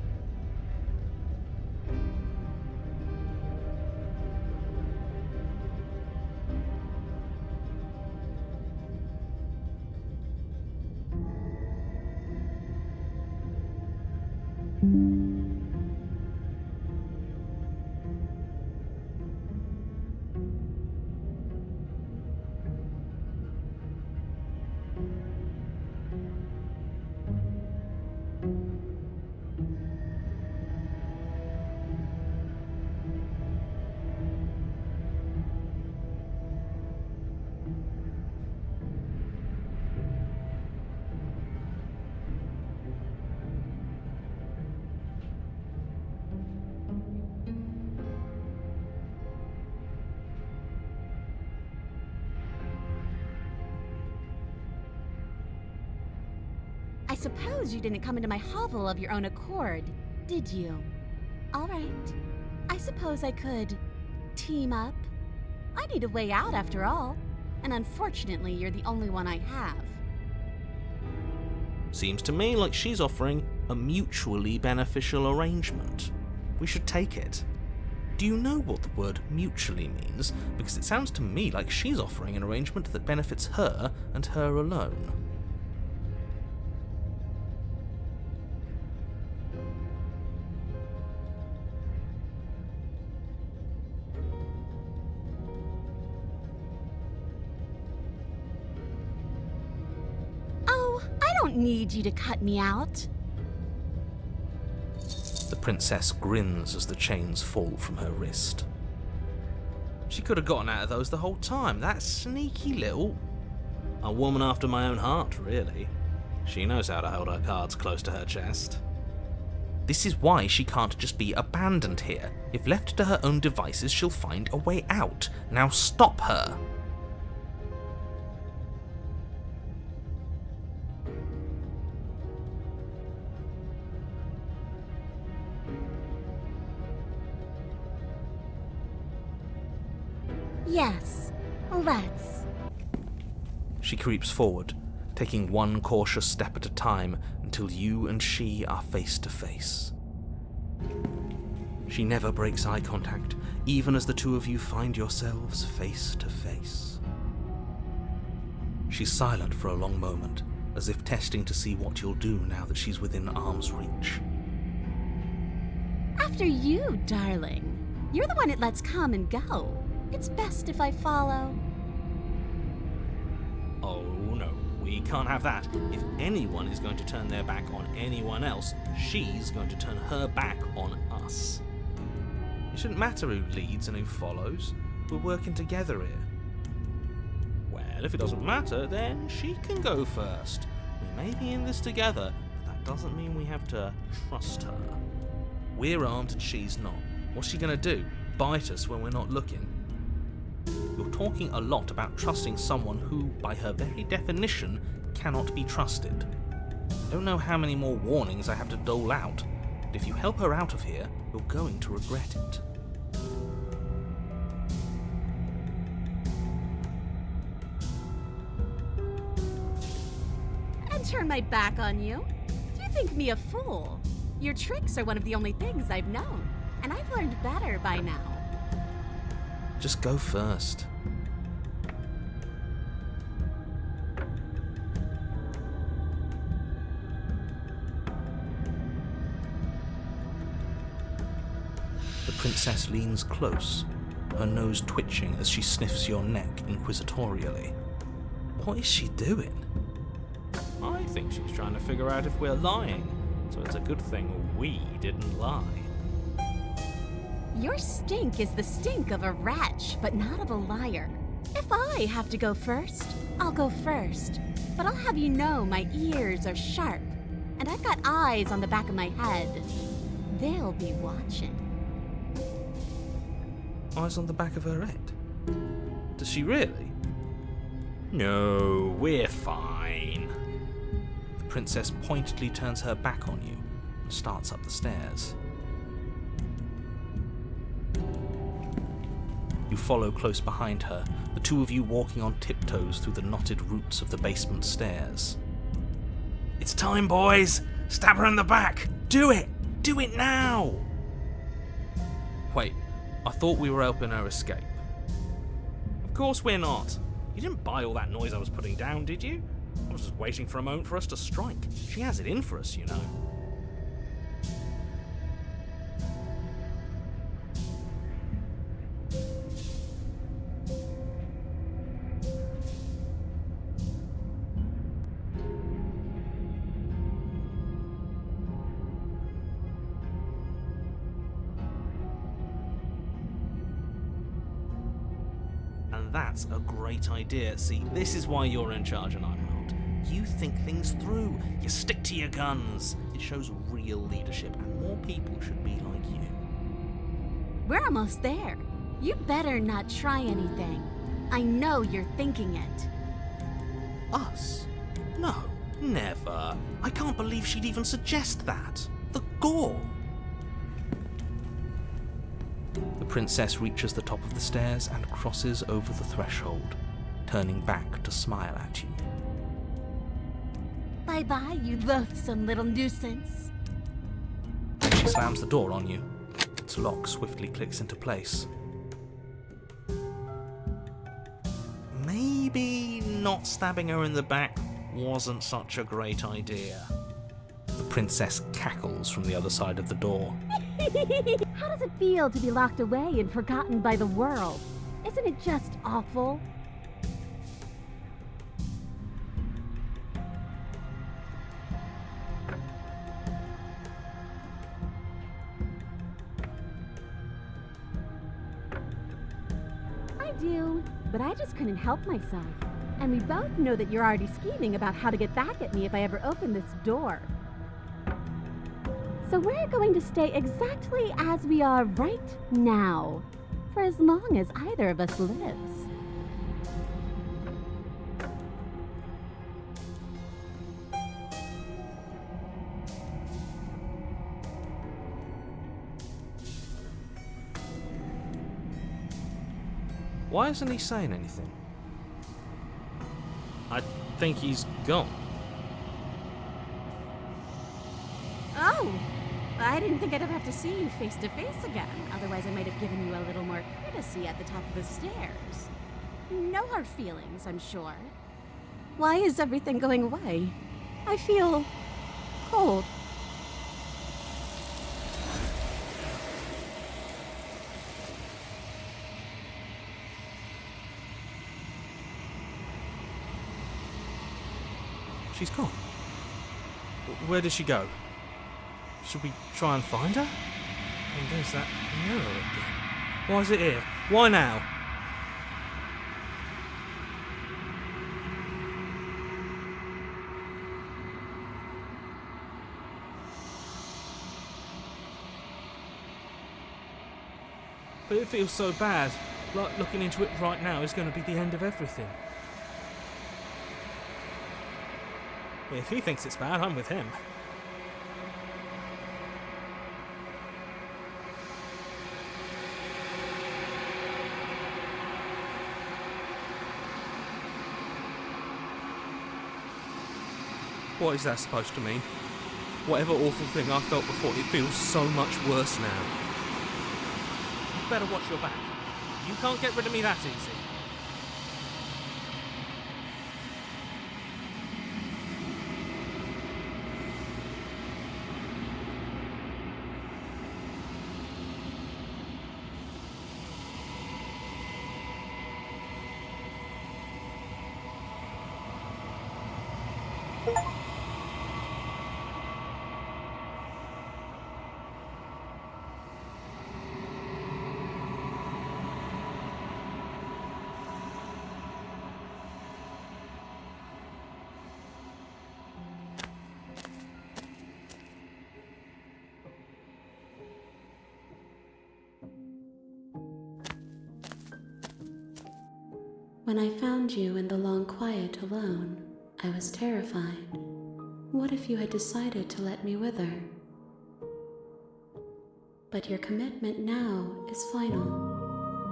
I suppose you didn't come into my hovel of your own accord, did you? All right. I suppose I could team up. I need a way out after all, and unfortunately you're the only one I have. Seems to me like she's offering a mutually beneficial arrangement. We should take it. Do you know what the word mutually means? Because it sounds to me like she's offering an arrangement that benefits her and her alone. I don't need you to cut me out. The princess grins as the chains fall from her wrist. She could have gotten out of those the whole time. That sneaky little... A woman after my own heart, really. She knows how to hold her cards close to her chest. This is why she can't just be abandoned here. If left to her own devices, she'll find a way out. Now stop her. Yes, let's. She creeps forward, taking one cautious step at a time until you and she are face to face. She never breaks eye contact, even as the two of you find yourselves face to face. She's silent for a long moment, as if testing to see what you'll do now that she's within arm's reach. After you, darling. You're the one it lets come and go. It's best if I follow. Oh no, we can't have that. If anyone is going to turn their back on anyone else, she's going to turn her back on us. It shouldn't matter who leads and who follows. We're working together here. Well, if it doesn't matter, then she can go first. We may be in this together, but that doesn't mean we have to trust her. We're armed and she's not. What's she gonna do? Bite us when we're not looking? You're talking a lot about trusting someone who, by her very definition, cannot be trusted. I don't know how many more warnings I have to dole out, but if you help her out of here, you're going to regret it. And turn my back on you? Do you think me a fool? Your tricks are one of the only things I've known, and I've learned better by now. Just go first. The princess leans close, her nose twitching as she sniffs your neck inquisitorially. What is she doing? I think she's trying to figure out if we're lying, so it's a good thing we didn't lie. Your stink is the stink of a wretch, but not of a liar. If I have to go first, I'll go first. But I'll have you know my ears are sharp, and I've got eyes on the back of my head. They'll be watching. Eyes on the back of her head? Does she really? No, we're fine. The princess pointedly turns her back on you and starts up the stairs. You follow close behind her, the two of you walking on tiptoes through the knotted roots of the basement stairs. It's time, boys! Stab her in the back! Do it! Do it now! Wait, I thought we were helping her escape. Of course we're not. You didn't buy all that noise I was putting down, did you? I was just waiting for a moment for us to strike. She has it in for us, you know. And that's a great idea. See, this is why you're in charge and I'm not. You think things through. You stick to your guns. It shows real leadership, and more people should be like you. We're almost there. You better not try anything. I know you're thinking it. Us? No, never. I can't believe she'd even suggest that. The gall. The princess reaches the top of the stairs and crosses over the threshold, turning back to smile at you. Bye-bye, you loathsome little nuisance. She slams the door on you. Its lock swiftly clicks into place. Maybe not stabbing her in the back wasn't such a great idea. The princess cackles from the other side of the door. How does it feel to be locked away and forgotten by the world? Isn't it just awful? I do, but I just couldn't help myself. And we both know that you're already scheming about how to get back at me if I ever open this door. So we're going to stay exactly as we are right now, for as long as either of us lives. Why isn't he saying anything? I think he's gone. Oh, I didn't think I'd ever have to see you face to face again. Otherwise, I might have given you a little more courtesy at the top of the stairs. No hard feelings, I'm sure. Why is everything going away? I feel cold. She's gone. Where did she go? Should we try and find her? And there's that mirror again. Why is it here? Why now? But it feels so bad. Like looking into it right now is going to be the end of everything. If he thinks it's bad, I'm with him. What is that supposed to mean? Whatever awful thing I felt before, it feels so much worse now. You better watch your back. You can't get rid of me that easy. When I found you in the long quiet alone, I was terrified. What if you had decided to let me wither? But your commitment now is final.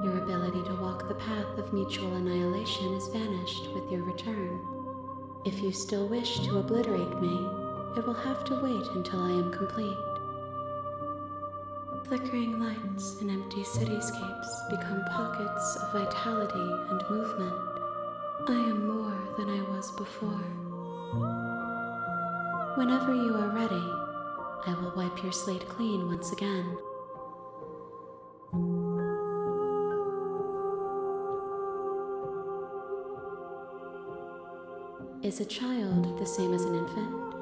Your ability to walk the path of mutual annihilation is vanished with your return. If you still wish to obliterate me, it will have to wait until I am complete. Flickering lights in empty cityscapes become pockets of vitality and movement. I am more than I was before. Whenever you are ready, I will wipe your slate clean once again. Is a child the same as an infant?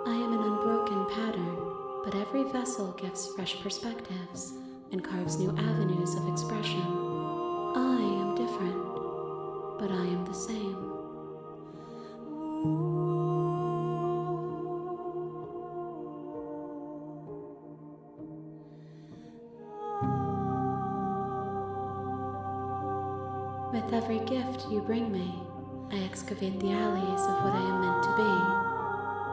I am an unbroken pattern, but every vessel gives fresh perspectives and carves new avenues of expression. I am different, but I am the same. With every gift you bring me, I excavate the alleys of what I am meant to be,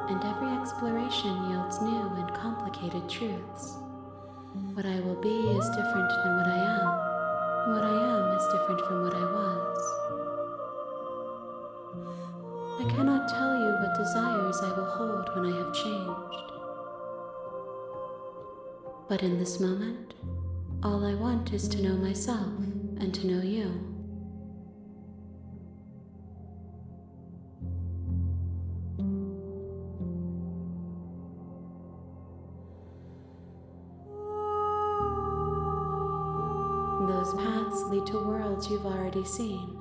and every exploration yields new and complicated truths. What I will be is different than what I am, and what I am is different from what I was. I cannot tell you what desires I will hold when I have changed. But in this moment, all I want is to know myself and to know you. Those paths lead to worlds you've already seen,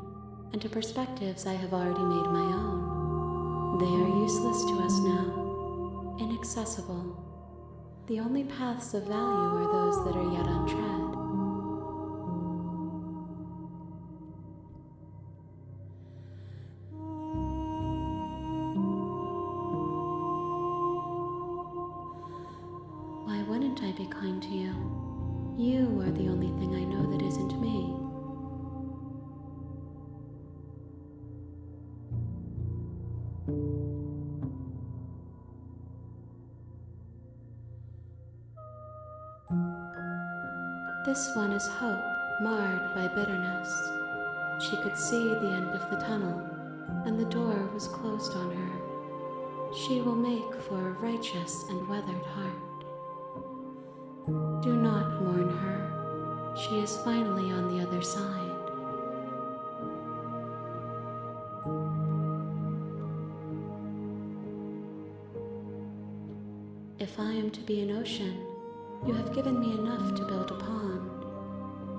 and to perspectives I have already made my own. They are useless to us now, inaccessible. The only paths of value are those that are yet untread. Why wouldn't I be kind to you? You are the only thing I know that isn't me. This one is hope, marred by bitterness. She could see the end of the tunnel, and the door was closed on her. She will make for a righteous and weathered heart. Do not mourn her. She is finally on the other side. If I am to be an ocean, you have given me enough to build upon.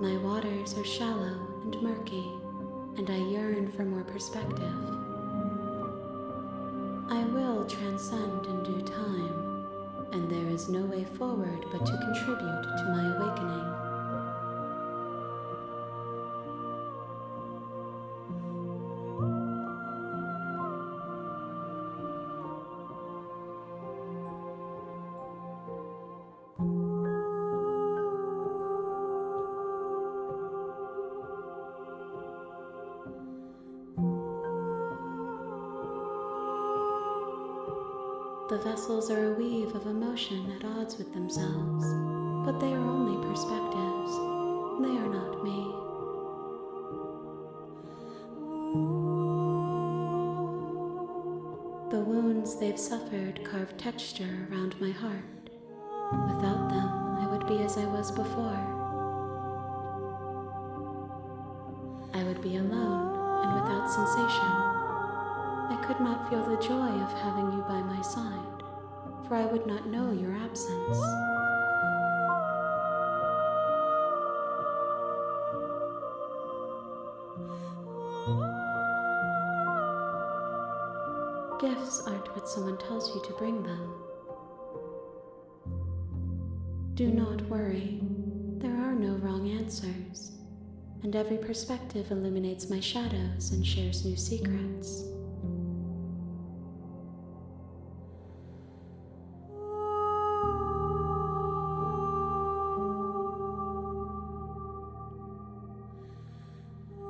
My waters are shallow and murky, and I yearn for more perspective. I will transcend in due time, and there is no way forward but to contribute to my awakening. The vessels are a weave of emotion at odds with themselves, but they are only perspectives. They are not me. The wounds they've suffered carve texture around my heart. Without them, I would be as I was before. I would be alone and without sensation. I could not feel the joy of having you by my side, for I would not know your absence. Gifts aren't what someone tells you to bring them. Do not worry. There are no wrong answers, and every perspective illuminates my shadows and shares new secrets.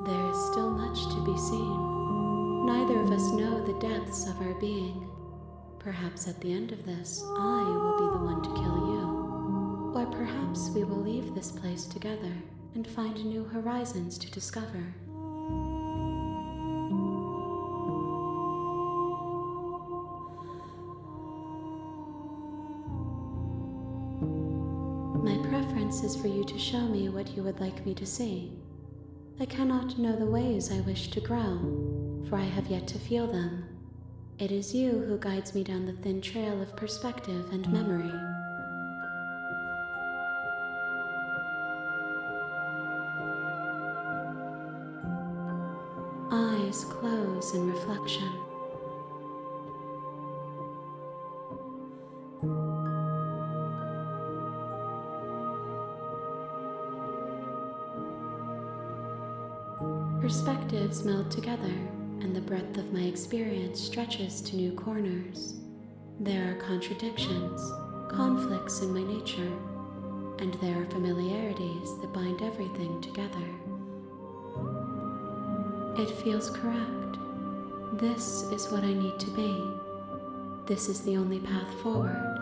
There is still much to be seen. Neither of us know the depths of our being. Perhaps at the end of this, I will be the one to kill you. Or perhaps we will leave this place together and find new horizons to discover. My preference is for you to show me what you would like me to see. I cannot know the ways I wish to grow, for I have yet to feel them. It is you who guides me down the thin trail of perspective and memory. Eyes close in reflection. Perspectives meld together, and the breadth of my experience stretches to new corners. There are contradictions, conflicts in my nature, and there are familiarities that bind everything together. It feels correct. This is what I need to be. This is the only path forward.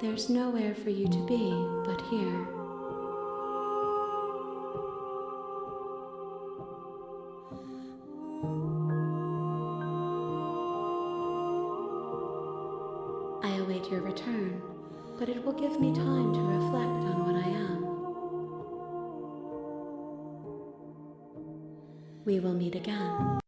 There's nowhere for you to be but here. I await your return, but it will give me time to reflect on what I am. We will meet again.